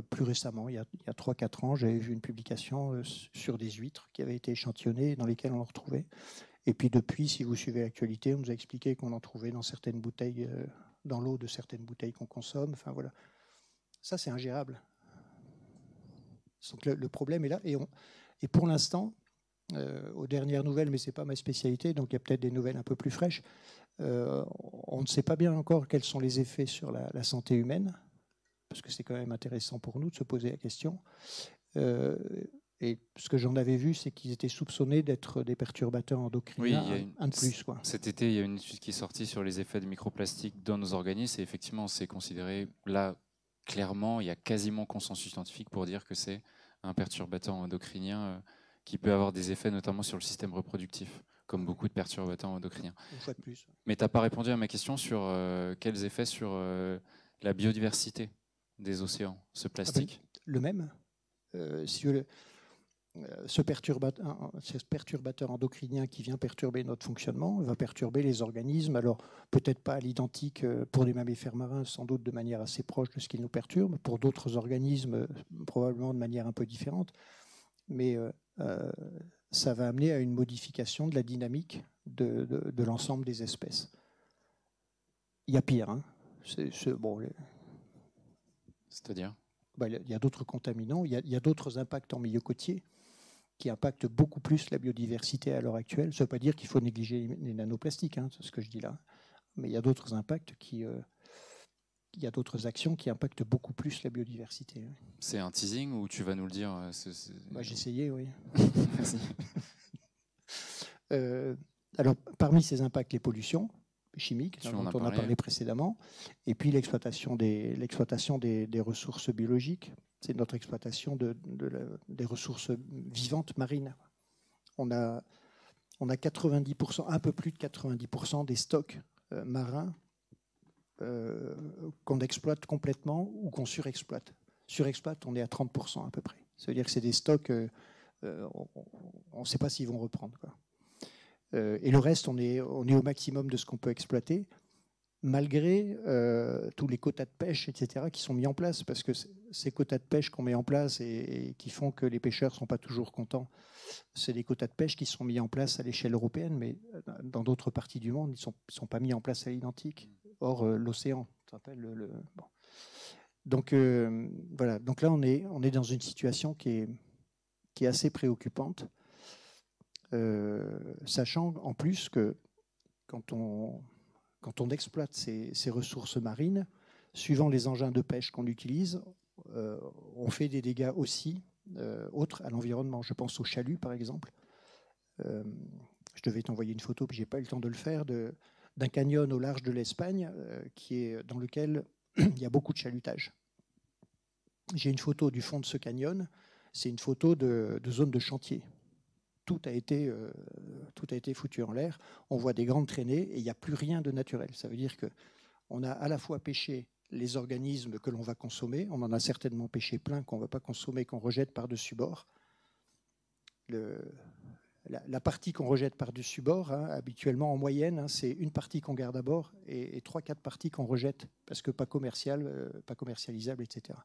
plus récemment, il y a 3-4 ans, j'avais vu une publication sur des huîtres qui avaient été échantillonnées dans lesquelles on en retrouvait. Et puis depuis, si vous suivez l'actualité, on nous a expliqué qu'on en trouvait dans certaines bouteilles, dans l'eau de certaines bouteilles qu'on consomme. Enfin voilà, ça c'est ingérable. Donc le problème est là. Et pour l'instant, aux dernières nouvelles, mais ce n'est pas ma spécialité, donc il y a peut-être des nouvelles un peu plus fraîches, on ne sait pas bien encore quels sont les effets sur la santé humaine, parce que c'est quand même intéressant pour nous de se poser la question. Et ce que j'en avais vu, c'est qu'ils étaient soupçonnés d'être des perturbateurs endocriniens, oui, un de plus, quoi. Cet été, il y a une étude qui est sortie sur les effets de microplastiques dans nos organismes, et effectivement, c'est considéré, là, clairement, il y a quasiment consensus scientifique pour dire que c'est un perturbateur endocrinien qui peut avoir des effets notamment sur le système reproductif, comme beaucoup de perturbateurs endocriniens. Une fois de plus. Mais tu n'as pas répondu à ma question sur quels effets sur la biodiversité des océans, ce plastique. Le même. Ce perturbateur endocrinien qui vient perturber notre fonctionnement va perturber les organismes, alors peut-être pas à l'identique pour les mammifères marins, sans doute de manière assez proche de ce qui nous perturbe, pour d'autres organismes probablement de manière un peu différente, mais ça va amener à une modification de la dynamique de l'ensemble des espèces. Il y a pire, hein. C'est-à-dire ? Il y a d'autres contaminants, il y a d'autres impacts en milieu côtier qui impactent beaucoup plus la biodiversité à l'heure actuelle. Ça ne veut pas dire qu'il faut négliger les nanoplastiques, hein, c'est ce que je dis là. Mais il y a d'autres impacts il y a d'autres actions qui impactent beaucoup plus la biodiversité. C'est un teasing ou tu vas nous le dire J'ai essayé, oui. Alors, parmi ces impacts, les pollutions chimiques, dont on a parlé précédemment, et puis l'exploitation des ressources biologiques. C'est notre exploitation des ressources vivantes marines. On a 90%, un peu plus de 90% des stocks marins qu'on exploite complètement ou qu'on surexploite. Surexploite, on est à 30% à peu près. Ça veut dire que c'est des stocks, on ne sait pas s'ils vont reprendre, quoi. Et le reste, on est au maximum de ce qu'on peut exploiter, malgré tous les quotas de pêche, etc., qui sont mis en place. Parce que ces quotas de pêche qu'on met en place et qui font que les pêcheurs ne sont pas toujours contents, c'est des quotas de pêche qui sont mis en place à l'échelle européenne, mais dans d'autres parties du monde, ils ne sont pas mis en place à l'identique. Or, l'océan, ça s'appelle bon. Donc, voilà. Donc là, on est dans une situation qui est assez préoccupante. Sachant en plus que quand on exploite ces ressources marines, suivant les engins de pêche qu'on utilise, on fait des dégâts aussi autres à l'environnement. Je pense aux chaluts, par exemple. Je devais t'envoyer une photo, puis je n'ai pas eu le temps de le faire, d'un canyon au large de l'Espagne, dans lequel il y a beaucoup de chalutage. J'ai une photo du fond de ce canyon. C'est une photo de zone de chantier. Tout a été foutu en l'air. On voit des grandes traînées et il n'y a plus rien de naturel. Ça veut dire qu'on a à la fois pêché les organismes que l'on va consommer, on en a certainement pêché plein qu'on ne va pas consommer, qu'on rejette par-dessus bord. La partie qu'on rejette par-dessus bord, habituellement en moyenne, c'est une partie qu'on garde à bord et 3-4 parties qu'on rejette parce que pas commercialisable, etc.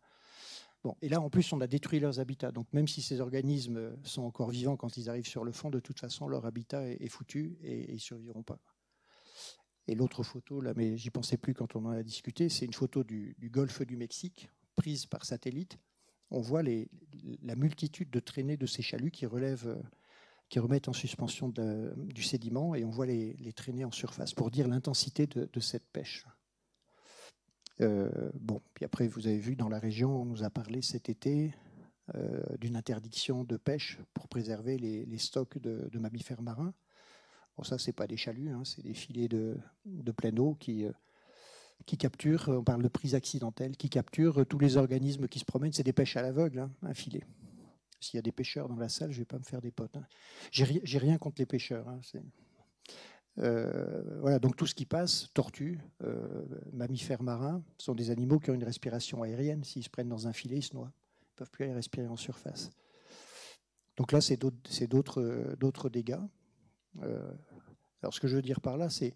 Bon, et là, en plus, on a détruit leurs habitats. Donc, même si ces organismes sont encore vivants quand ils arrivent sur le fond, de toute façon, leur habitat est foutu et ils ne survivront pas. Et l'autre photo, là, mais j'y pensais plus quand on en a discuté, c'est une photo du golfe du Mexique, prise par satellite. On voit la multitude de traînées de ces chaluts qui remettent en suspension du sédiment, et on voit les traînées en surface pour dire l'intensité de cette pêche. Bon, puis après, vous avez vu, dans la région, on nous a parlé cet été d'une interdiction de pêche pour préserver les stocks de mammifères marins. Bon, ça, ce n'est pas des chaluts, c'est des filets de pleine eau qui capturent, on parle de prise accidentelle, qui capturent tous les organismes qui se promènent. C'est des pêches à l'aveugle, un filet. S'il y a des pêcheurs dans la salle, je ne vais pas me faire des potes. J'ai rien contre les pêcheurs. Voilà, donc tout ce qui passe, tortues, mammifères marins, sont des animaux qui ont une respiration aérienne. S'ils se prennent dans un filet, ils se noient. Ils ne peuvent plus aller respirer en surface. Donc là, c'est d'autres dégâts. Alors ce que je veux dire par là, c'est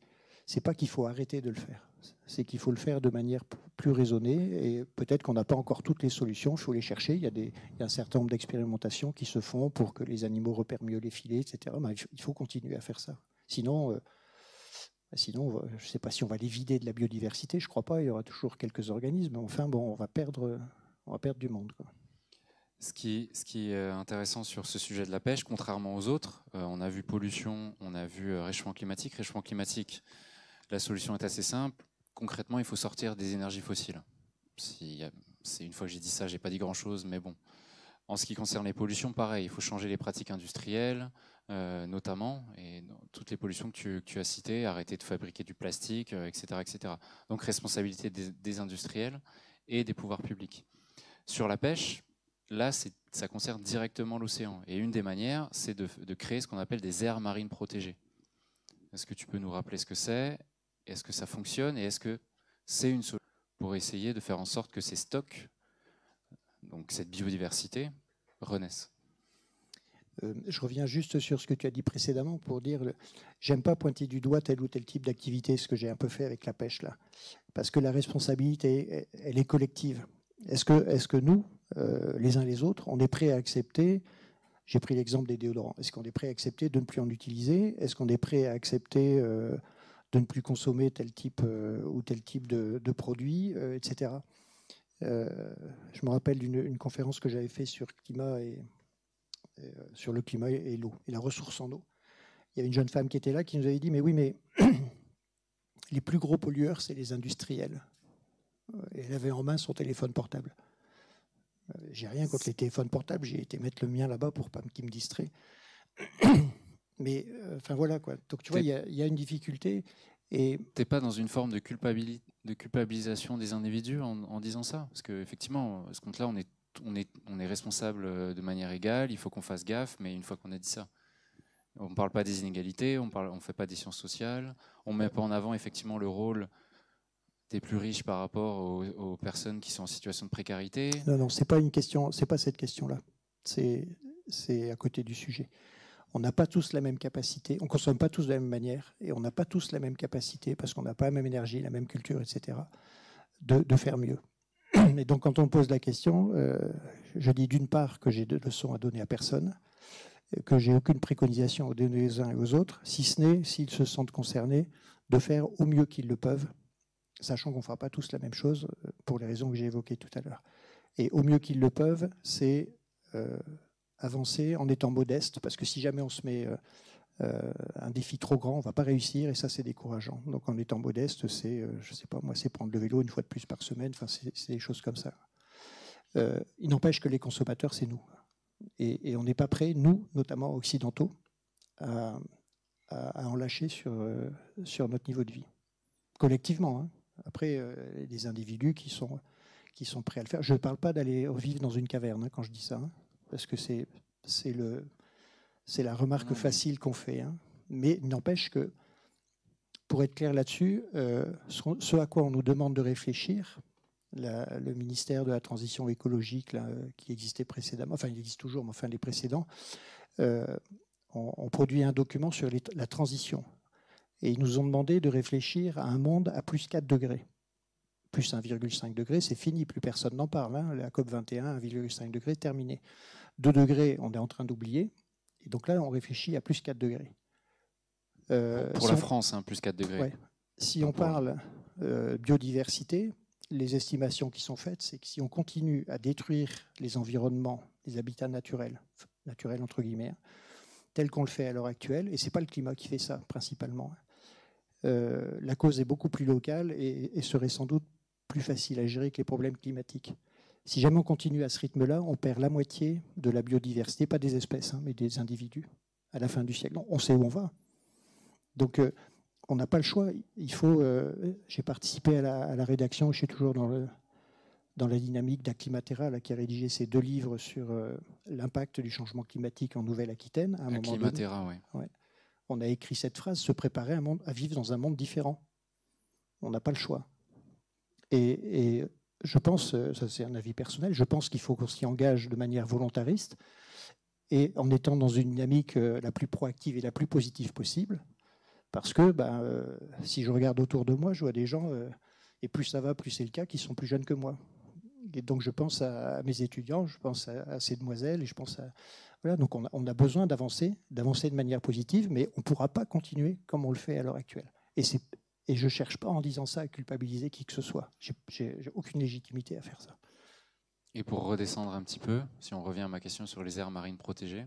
pas qu'il faut arrêter de le faire. C'est qu'il faut le faire de manière plus raisonnée, et peut-être qu'on n'a pas encore toutes les solutions, il faut les chercher. Il y a un certain nombre d'expérimentations qui se font pour que les animaux repèrent mieux les filets, etc. Mais il faut continuer à faire ça. Sinon, je ne sais pas si on va les vider de la biodiversité, je ne crois pas, il y aura toujours quelques organismes. Enfin, bon, on va perdre du monde, quoi. Ce qui est intéressant sur ce sujet de la pêche, contrairement aux autres, on a vu pollution, on a vu réchauffement climatique. Réchauffement climatique, la solution est assez simple. Concrètement, il faut sortir des énergies fossiles. Une fois que j'ai dit ça, j'ai pas dit grand-chose, mais bon. En ce qui concerne les pollutions, pareil, il faut changer les pratiques industrielles, notamment, et toutes les pollutions que tu as citées, arrêter de fabriquer du plastique, etc., etc. Donc responsabilité des industriels et des pouvoirs publics. Sur la pêche, là, ça concerne directement l'océan. Et une des manières, c'est de créer ce qu'on appelle des aires marines protégées. Est-ce que tu peux nous rappeler ce que c'est? Est-ce que ça fonctionne? Et est-ce que c'est une solution pour essayer de faire en sorte que ces stocks, donc cette biodiversité, renaissent? Je reviens juste sur ce que tu as dit précédemment pour dire, j'aime pas pointer du doigt tel ou tel type d'activité, ce que j'ai un peu fait avec la pêche là, parce que la responsabilité, elle est collective. Est-ce que nous, les uns les autres, on est prêts à accepter, j'ai pris l'exemple des déodorants, est-ce qu'on est prêt à accepter de ne plus en utiliser? Est-ce qu'on est prêt à accepter de ne plus consommer tel type ou tel type de produits, etc. Je me rappelle d'une conférence que j'avais faite sur le climat et l'eau, et la ressource en eau. Il y avait une jeune femme qui était là qui nous avait dit « Mais oui, mais les plus gros pollueurs, c'est les industriels. » Et elle avait en main son téléphone portable. J'ai rien contre les téléphones portables, j'ai été mettre le mien là-bas pour pas qu'il me distrait. Mais enfin voilà quoi. Donc tu vois, il y a une difficulté. Et t'es pas dans une forme de culpabilisation des individus en disant ça? Parce qu'effectivement, à ce compte-là, on est responsable de manière égale, il faut qu'on fasse gaffe, mais une fois qu'on a dit ça, on ne parle pas des inégalités, on fait pas des sciences sociales, on met pas en avant effectivement le rôle des plus riches par rapport aux personnes qui sont en situation de précarité. non, c'est pas une question, c'est pas cette question-là. C'est à côté du sujet. On n'a pas tous la même capacité, on ne consomme pas tous de la même manière, et on n'a pas tous la même capacité, parce qu'on n'a pas la même énergie, la même culture, etc., de faire mieux. Et donc quand on pose la question, je dis d'une part que j'ai de leçons à donner à personne, que j'ai aucune préconisation à donner aux uns et aux autres, si ce n'est, s'ils se sentent concernés, de faire au mieux qu'ils le peuvent, sachant qu'on ne fera pas tous la même chose, pour les raisons que j'ai évoquées tout à l'heure. Et au mieux qu'ils le peuvent, c'est avancer en étant modeste, parce que si jamais on se met un défi trop grand, on ne va pas réussir, et ça c'est décourageant. Donc en étant modeste, c'est, je ne sais pas, moi c'est prendre le vélo une fois de plus par semaine, enfin c'est des choses comme ça. Il n'empêche que les consommateurs, c'est nous. Et on n'est pas prêts, nous, notamment occidentaux, à en lâcher sur notre niveau de vie. Collectivement, hein. Après, les individus qui sont prêts à le faire. Je ne parle pas d'aller vivre dans une caverne hein, quand je dis ça, hein, parce que c'est la remarque facile qu'on fait. Hein. Mais il n'empêche que, pour être clair là-dessus, ce à quoi on nous demande de réfléchir, le ministère de la Transition écologique là, qui existait précédemment, enfin il existe toujours, mais enfin les précédents, on produit un document sur la transition. Et ils nous ont demandé de réfléchir à un monde à plus 4 degrés. Plus 1,5 degré, c'est fini, plus personne n'en parle. Hein. La COP 21, 1,5 degré, terminé. 2 degrés, on est en train d'oublier. Et donc là, on réfléchit à plus 4 degrés. Pour la France, hein, plus 4 degrés. Ouais. Si on parle biodiversité, les estimations qui sont faites, c'est que si on continue à détruire les environnements, les habitats naturels entre guillemets, tel qu'on le fait à l'heure actuelle, et ce n'est pas le climat qui fait ça principalement, la cause est beaucoup plus locale et serait sans doute plus facile à gérer que les problèmes climatiques. Si jamais on continue à ce rythme-là, on perd la moitié de la biodiversité, pas des espèces, hein, mais des individus, à la fin du siècle. On sait où on va. Donc, on n'a pas le choix. Il faut. J'ai participé à la rédaction, je suis toujours dans la dynamique d'Acclimatera, là, qui a rédigé ces 2 livres sur l'impact du changement climatique en Nouvelle-Aquitaine. Acclimatera, oui. Ouais. On a écrit cette phrase, se préparer à vivre dans un monde différent. On n'a pas le choix. Et je pense, ça c'est un avis personnel, je pense qu'il faut qu'on s'y engage de manière volontariste et en étant dans une dynamique la plus proactive et la plus positive possible. Parce que si je regarde autour de moi, je vois des gens, et plus ça va, plus c'est le cas, qui sont plus jeunes que moi. Et donc je pense à mes étudiants, je pense à ces demoiselles, et je pense à... Voilà, donc on a besoin d'avancer de manière positive, mais on ne pourra pas continuer comme on le fait à l'heure actuelle. Et je ne cherche pas en disant ça à culpabiliser qui que ce soit. J'ai aucune légitimité à faire ça. Et pour redescendre un petit peu, si on revient à ma question sur les aires marines protégées.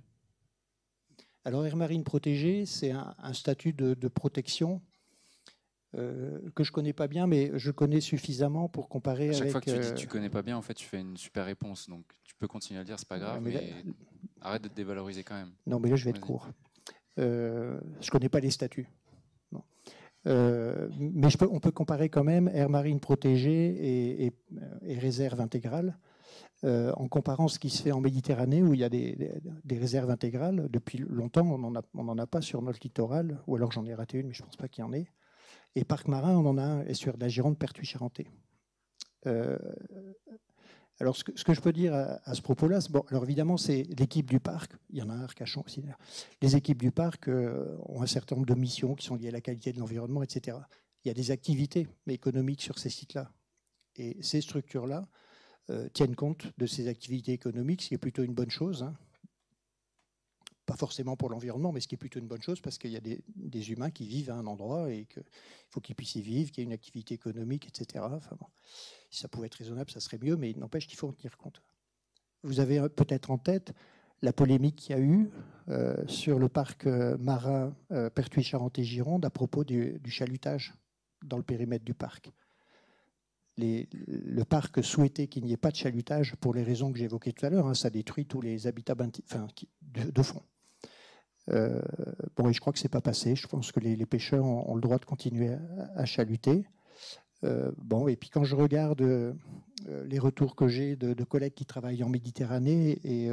Alors, aires marines protégées, c'est un statut de protection que je ne connais pas bien, mais je connais suffisamment pour comparer avec... À chaque fois que tu dis que tu ne connais pas bien, en fait, tu fais une super réponse. Donc, tu peux continuer à le dire, c'est pas grave, mais arrête de te dévaloriser quand même. Non, mais là, je vais être court. Je ne connais pas les statuts. Non. Mais on peut comparer quand même aires marines protégées et réserves intégrales. En comparant ce qui se fait en Méditerranée, où il y a des réserves intégrales, depuis longtemps, on n'en a pas sur notre littoral, ou alors j'en ai raté une, mais je ne pense pas qu'il y en ait. Et parc marin, on en a un estuaire de la Gironde, Pertuis-Charentais. Alors, ce que je peux dire à ce propos-là, bon, alors évidemment, c'est l'équipe du parc, il y en a un à Arcachon aussi. Les équipes du parc ont un certain nombre de missions qui sont liées à la qualité de l'environnement, etc. Il y a des activités économiques sur ces sites-là. Et ces structures-là tiennent compte de ces activités économiques, ce qui est plutôt une bonne chose. Hein. Pas forcément pour l'environnement, mais ce qui est plutôt une bonne chose parce qu'il y a des humains qui vivent à un endroit et qu'il faut qu'ils puissent y vivre, qu'il y ait une activité économique, etc. Enfin, bon, si ça pouvait être raisonnable, ça serait mieux, mais il n'empêche qu'il faut en tenir compte. Vous avez peut-être en tête la polémique qu'il y a eu sur le parc marin Pertuis-Charentais-Gironde à propos du chalutage dans le périmètre du parc. Le parc souhaitait qu'il n'y ait pas de chalutage pour les raisons que j'évoquais tout à l'heure. Hein, ça détruit tous les habitats de fond. Bon, et je crois que c'est pas passé. Je pense que les pêcheurs ont le droit de continuer à chaluter. Bon, et puis quand je regarde les retours que j'ai de collègues qui travaillent en Méditerranée et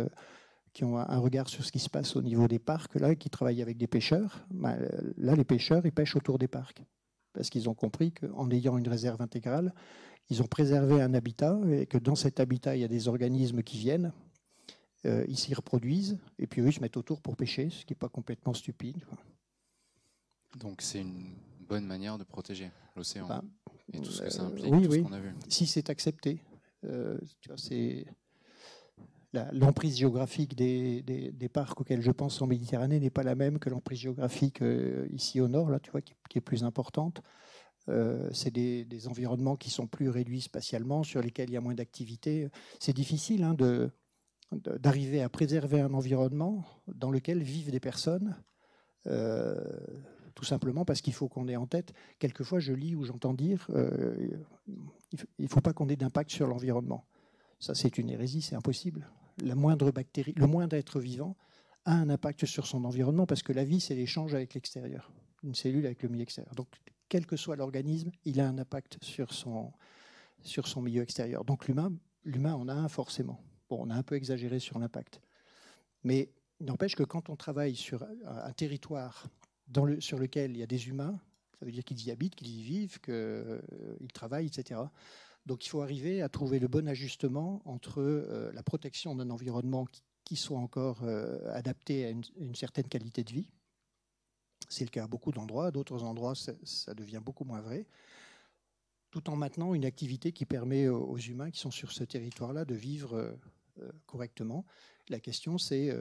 qui ont un regard sur ce qui se passe au niveau des parcs, là, qui travaillent avec des pêcheurs, ben, là, les pêcheurs, ils pêchent autour des parcs. Parce qu'ils ont compris qu'en ayant une réserve intégrale, ils ont préservé un habitat et que dans cet habitat, il y a des organismes qui viennent, ils s'y reproduisent, et puis eux, ils se mettent autour pour pêcher, ce qui n'est pas complètement stupide. Donc c'est une bonne manière de protéger l'océan et tout ce que ça implique, oui, tout oui. ce qu'on a vu. Si c'est accepté. Tu vois, c'est... L'emprise géographique des parcs auxquels je pense en Méditerranée n'est pas la même que l'emprise géographique ici au nord, là, tu vois, qui est plus importante. C'est des environnements qui sont plus réduits spatialement, sur lesquels il y a moins d'activité. C'est difficile hein, d'arriver à préserver un environnement dans lequel vivent des personnes, tout simplement parce qu'il faut qu'on ait en tête, quelquefois je lis ou j'entends dire, il ne faut pas qu'on ait d'impact sur l'environnement. Ça, c'est une hérésie, c'est impossible. La moindre bactérie, le moindre être vivant a un impact sur son environnement parce que la vie, c'est l'échange avec l'extérieur, une cellule avec le milieu extérieur. Donc, quel que soit l'organisme, il a un impact sur son milieu extérieur. Donc, l'humain en a un forcément. Bon, on a un peu exagéré sur l'impact. Mais il n'empêche que quand on travaille sur un territoire sur lequel il y a des humains, ça veut dire qu'ils y habitent, qu'ils y vivent, qu'ils travaillent, etc. Donc il faut arriver à trouver le bon ajustement entre la protection d'un environnement qui soit encore adapté à une certaine qualité de vie. C'est le cas à beaucoup d'endroits. À d'autres endroits, ça devient beaucoup moins vrai. Tout en maintenant une activité qui permet aux humains qui sont sur ce territoire-là de vivre correctement. La question, c'est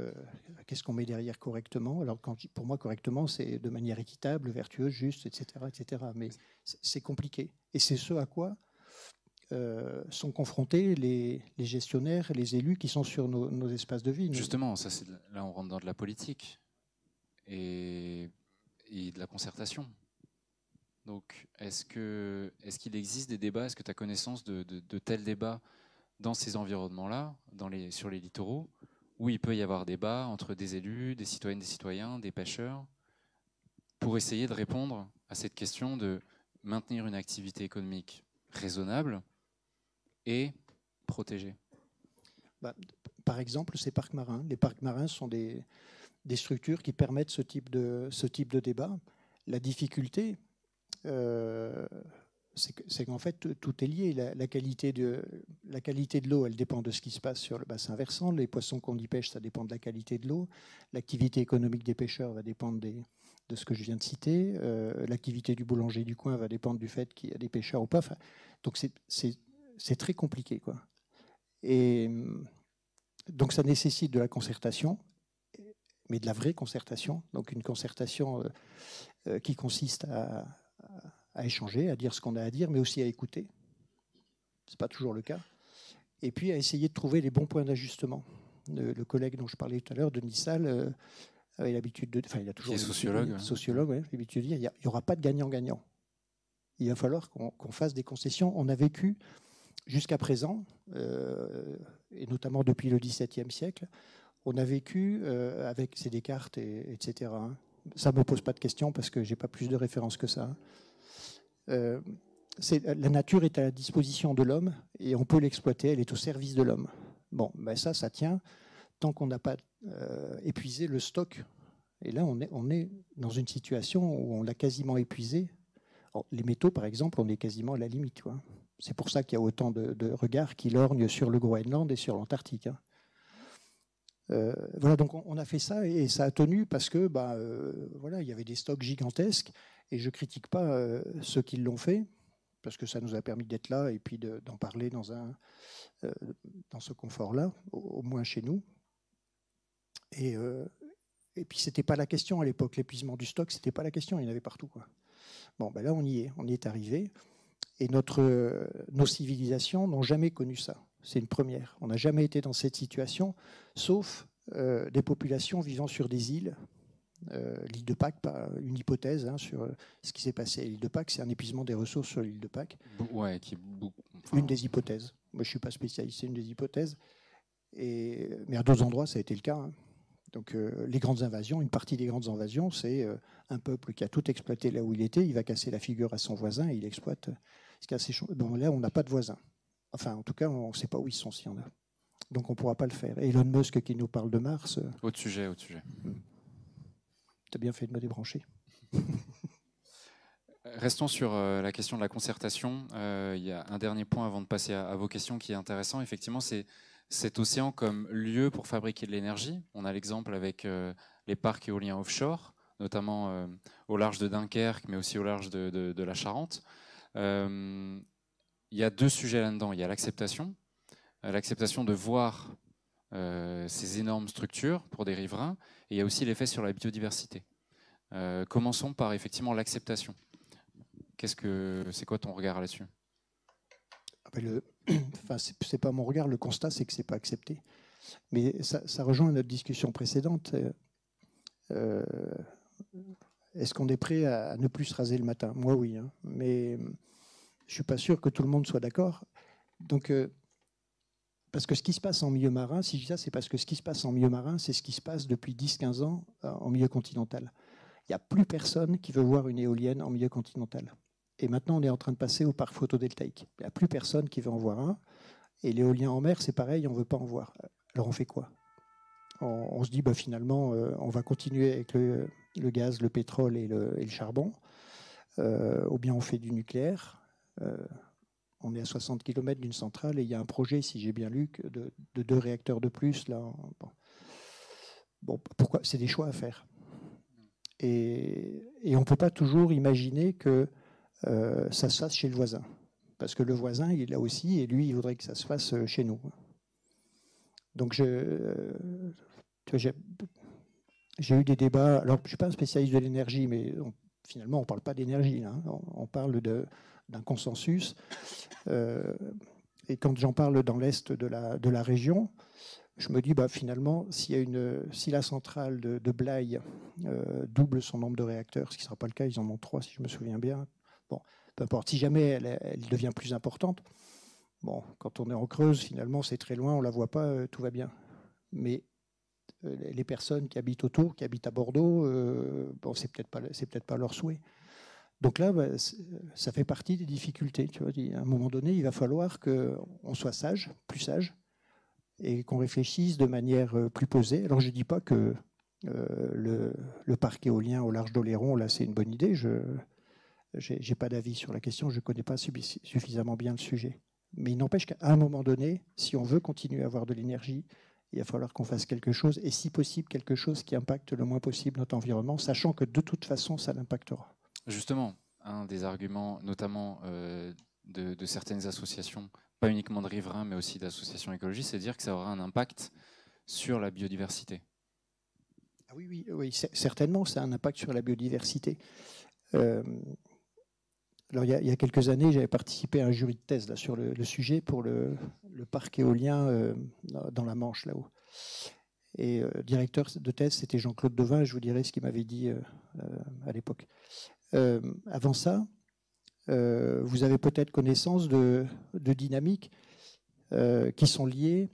qu'est-ce qu'on met derrière correctement? Alors, pour moi, correctement, c'est de manière équitable, vertueuse, juste, etc., etc. Mais c'est compliqué. Et c'est ce à quoi sont confrontés les gestionnaires, les élus qui sont sur nos espaces de vie. Justement, là on rentre dans de la politique et de la concertation. Donc est-ce qu'il existe des débats, est-ce que tu as connaissance de tels débats dans ces environnements-là, sur les littoraux, où il peut y avoir débat entre des élus, des citoyennes, des citoyens, des pêcheurs, pour essayer de répondre à cette question de maintenir une activité économique raisonnable et protégée. Par exemple, ces parcs marins. Les parcs marins sont des structures qui permettent ce type de débat. La difficulté, c'est qu'en fait, tout est lié. La qualité de l'eau, elle dépend de ce qui se passe sur le bassin versant. Les poissons qu'on y pêche, ça dépend de la qualité de l'eau. L'activité économique des pêcheurs va dépendre de ce que je viens de citer. L'activité du boulanger du coin va dépendre du fait qu'il y a des pêcheurs ou pas. Enfin, donc c'est très compliqué, quoi. Et donc ça nécessite de la concertation, mais de la vraie concertation. Donc une concertation qui consiste à échanger, à dire ce qu'on a à dire, mais aussi à écouter. Ce n'est pas toujours le cas. Et puis à essayer de trouver les bons points d'ajustement. Le collègue dont je parlais tout à l'heure, Denis Salle, avait l'habitude de... Enfin, il a toujours... Qui est sociologue. Sociologue, oui, l'habitude de dire, il n'y aura pas de gagnant-gagnant. Il va falloir qu'on fasse des concessions. On a vécu jusqu'à présent, et notamment depuis le XVIIe siècle, on a vécu avec c'est Descartes, etc. Ça ne me pose pas de questions parce que je n'ai pas plus de références que ça. La nature est à la disposition de l'homme et on peut l'exploiter, elle est au service de l'homme. Bon, ben ça tient tant qu'on n'a pas épuisé le stock. Et là, on est dans une situation où on l'a quasiment épuisé. Alors, les métaux, par exemple, on est quasiment à la limite. C'est pour ça qu'il y a autant de regards qui lorgnent sur le Groenland et sur l'Antarctique. Voilà, donc on a fait ça et ça a tenu parce que voilà, il y avait des stocks gigantesques et je critique pas ceux qui l'ont fait parce que ça nous a permis d'être là et puis d'en parler dans ce confort-là, au moins chez nous. Et puis c'était pas la question à l'époque, l'épuisement du stock, c'était pas la question, il y en avait partout, quoi. Bon, ben là on y est arrivé et nos civilisations n'ont jamais connu ça. C'est une première. On n'a jamais été dans cette situation, sauf des populations vivant sur des îles. L'île de Pâques, une hypothèse sur ce qui s'est passé à l'île de Pâques, c'est un épuisement des ressources sur l'île de Pâques. Ouais, une des hypothèses. Moi, je ne suis pas spécialiste, c'est une des hypothèses. Mais à d'autres endroits, ça a été le cas. Donc les grandes invasions, une partie des grandes invasions, c'est un peuple qui a tout exploité là où il était, il va casser la figure à son voisin et il exploite. Bon, là, on n'a pas de voisins. Enfin, en tout cas, on ne sait pas où ils sont s'il y en a. Donc on ne pourra pas le faire. Et Elon Musk qui nous parle de Mars. Autre sujet. Tu as bien fait de me débrancher. Restons sur la question de la concertation. Il y a un dernier point avant de passer à vos questions qui est intéressant. Effectivement, c'est cet océan comme lieu pour fabriquer de l'énergie. On a l'exemple avec les parcs éoliens offshore, notamment au large de Dunkerque, mais aussi au large de la Charente. Il y a deux sujets là-dedans. Il y a l'acceptation de voir ces énormes structures pour des riverains, et il y a aussi l'effet sur la biodiversité. Commençons par effectivement l'acceptation. C'est quoi ton regard là-dessus? Enfin, c'est pas mon regard, le constat c'est que c'est pas accepté. Mais ça rejoint notre discussion précédente. Est-ce qu'on est prêt à ne plus se raser le matin? Moi oui, hein. Mais je suis pas sûr que tout le monde soit d'accord. Donc parce que ce qui se passe en milieu marin, si je dis ça, c'est parce que ce qui se passe en milieu marin, c'est ce qui se passe depuis 10-15 ans en milieu continental. Il n'y a plus personne qui veut voir une éolienne en milieu continental. Et maintenant, on est en train de passer au parc photovoltaïque. Il n'y a plus personne qui veut en voir un. Et l'éolien en mer, c'est pareil, on ne veut pas en voir. Alors on fait quoi? On se dit, finalement, on va continuer avec le gaz, le pétrole et le charbon. Ou bien on fait du nucléaire. On est à 60 km d'une centrale et il y a un projet, si j'ai bien lu, de 2 réacteurs de plus. Là. Bon, pourquoi? C'est des choix à faire. Et on ne peut pas toujours imaginer que ça se fasse chez le voisin. Parce que le voisin, il est là aussi, et lui, il voudrait que ça se fasse chez nous. Donc, j'ai eu des débats. Alors, je ne suis pas un spécialiste de l'énergie, mais finalement, on ne parle pas d'énergie. Hein. On parle d'un consensus. Et quand j'en parle dans l'Est de la région, je me dis, finalement, si la centrale de Blaye double son nombre de réacteurs, ce qui ne sera pas le cas, ils en ont 3 si je me souviens bien. Bon, peu importe, si jamais elle devient plus importante, quand on est en Creuse, finalement, c'est très loin, on ne la voit pas, tout va bien. Mais les personnes qui habitent autour, qui habitent à Bordeaux, c'est peut-être pas leur souhait. Donc là, ça fait partie des difficultés. Tu vois, à un moment donné, il va falloir qu'on soit sage, plus sage, et qu'on réfléchisse de manière plus posée. Alors je ne dis pas que le parc éolien au large d'Oléron, là, c'est une bonne idée. Je n'ai pas d'avis sur la question, je ne connais pas suffisamment bien le sujet. Mais il n'empêche qu'à un moment donné, si on veut continuer à avoir de l'énergie, il va falloir qu'on fasse quelque chose, et si possible, quelque chose qui impacte le moins possible notre environnement, sachant que de toute façon, ça l'impactera. Justement, un des arguments, notamment de certaines associations, pas uniquement de riverains, mais aussi d'associations écologistes, c'est de dire que ça aura un impact sur la biodiversité. Ah oui, certainement, ça a un impact sur la biodiversité. Alors, il y a quelques années, j'avais participé à un jury de thèse là, sur le sujet pour le parc éolien dans la Manche, là-haut. Et directeur de thèse, c'était Jean-Claude Devin, je vous dirai ce qu'il m'avait dit à l'époque. Avant ça, vous avez peut-être connaissance de dynamiques qui sont liées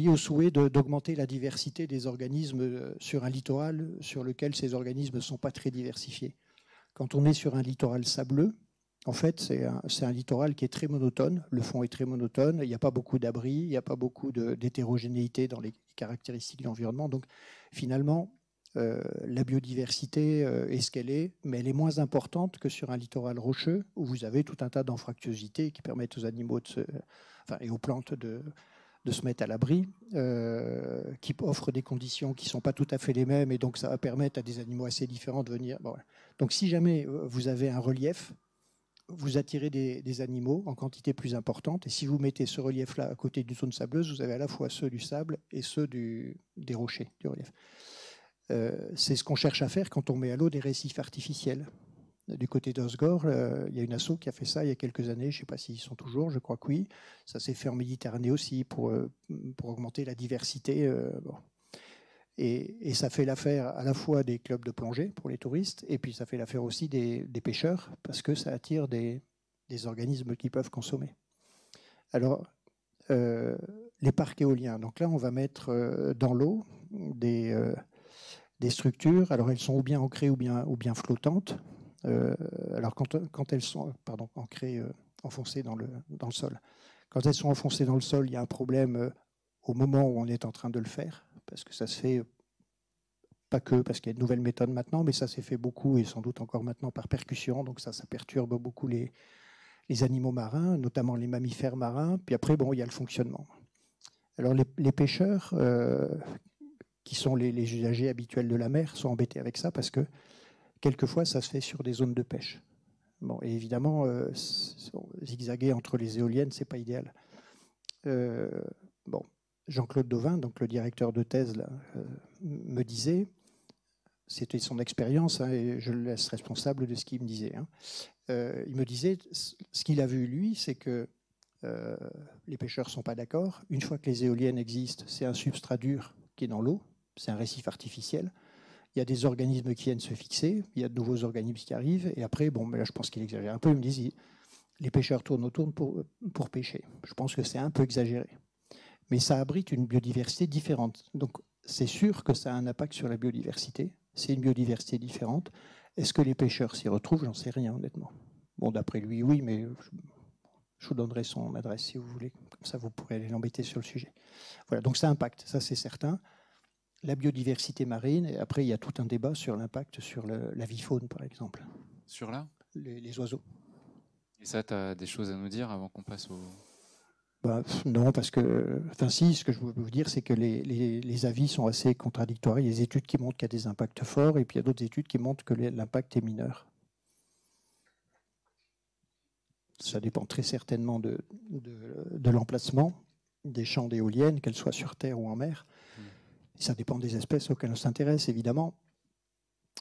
au souhait d'augmenter la diversité des organismes sur un littoral sur lequel ces organismes ne sont pas très diversifiés. Quand on est sur un littoral sableux, en fait, c'est un littoral qui est très monotone. Le fond est très monotone. Il n'y a pas beaucoup d'abris, il n'y a pas beaucoup d'hétérogénéité dans les caractéristiques de l'environnement. Donc, finalement, la biodiversité est ce qu'elle est, mais elle est moins importante que sur un littoral rocheux où vous avez tout un tas d'anfractuosités qui permettent aux animaux et aux plantes de se mettre à l'abri, qui offrent des conditions qui ne sont pas tout à fait les mêmes, et donc ça va permettre à des animaux assez différents de venir. Bon, donc si jamais vous avez un relief, vous attirez des animaux en quantité plus importante, et si vous mettez ce relief-là à côté d'une zone sableuse, vous avez à la fois ceux du sable et ceux des rochers du relief. C'est ce qu'on cherche à faire quand on met à l'eau des récifs artificiels. Du côté d'Osgore, il y a une asso qui a fait ça il y a quelques années, je ne sais pas s'ils sont toujours, je crois que oui. Ça s'est fait en Méditerranée aussi pour augmenter la diversité. Et ça fait l'affaire à la fois des clubs de plongée pour les touristes, et puis ça fait l'affaire aussi des pêcheurs, parce que ça attire des organismes qui peuvent consommer. Alors, les parcs éoliens. Donc là, on va mettre dans l'eau des structures. Alors elles sont ou bien ancrées ou bien flottantes. Alors quand elles sont ancrées, enfoncées dans le sol. Quand elles sont enfoncées dans le sol, il y a un problème au moment où on est en train de le faire, parce que ça se fait pas que parce qu'il y a de nouvelles méthodes maintenant, mais ça s'est fait beaucoup et sans doute encore maintenant par percussion. Donc ça perturbe beaucoup les animaux marins, notamment les mammifères marins. Puis après, bon, il y a le fonctionnement. Alors les pêcheurs, qui sont les usagers habituels de la mer, sont embêtés avec ça parce que quelquefois, ça se fait sur des zones de pêche. Bon, et évidemment, zigzaguer entre les éoliennes, c'est pas idéal. Bon, Jean-Claude Dauvin, donc le directeur de thèse, là, me disait, c'était son expérience, hein, et je le laisse responsable de ce qu'il me disait. Hein. Il me disait, ce qu'il a vu, lui, c'est que les pêcheurs ne sont pas d'accord. Une fois que les éoliennes existent, c'est un substrat dur qui est dans l'eau, c'est un récif artificiel. Il y a des organismes qui viennent se fixer, il y a de nouveaux organismes qui arrivent, et après, bon, là, je pense qu'il exagère un peu, il me dit, les pêcheurs tournent autour pour pêcher. Je pense que c'est un peu exagéré. Mais ça abrite une biodiversité différente. Donc, c'est sûr que ça a un impact sur la biodiversité. C'est une biodiversité différente. Est-ce que les pêcheurs s'y retrouvent? J'en sais rien, honnêtement. Bon, d'après lui, oui, mais je vous donnerai son adresse si vous voulez. Comme ça, vous pourrez aller l'embêter sur le sujet. Voilà, donc ça impacte, ça c'est certain. La biodiversité marine, et après, il y a tout un débat sur l'impact sur la vie-faune, par exemple. Sur là les oiseaux. Et ça, tu as des choses à nous dire avant qu'on passe au... Non, parce que, enfin si, ce que je veux vous dire, c'est que les avis sont assez contradictoires. Il y a des études qui montrent qu'il y a des impacts forts, et puis il y a d'autres études qui montrent que l'impact est mineur. Ça dépend très certainement de l'emplacement des champs d'éoliennes, qu'elles soient sur terre ou en mer. Ça dépend des espèces auxquelles on s'intéresse, évidemment.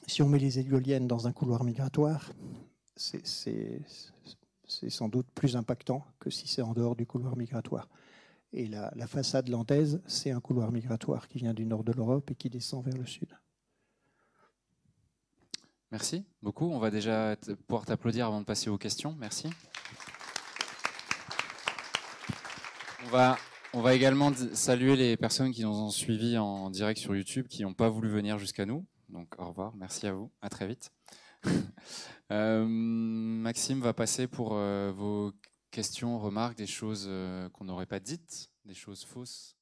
Si on met les éoliennes dans un couloir migratoire, c'est sans doute plus impactant que si c'est en dehors du couloir migratoire. Et la façade landaise, c'est un couloir migratoire qui vient du nord de l'Europe et qui descend vers le sud. Merci beaucoup. On va déjà pouvoir t'applaudir avant de passer aux questions. Merci. On va également saluer les personnes qui nous ont suivis en direct sur YouTube, qui n'ont pas voulu venir jusqu'à nous. Donc au revoir, merci à vous, à très vite. Maxime va passer pour vos questions, remarques, des choses qu'on n'aurait pas dites, des choses fausses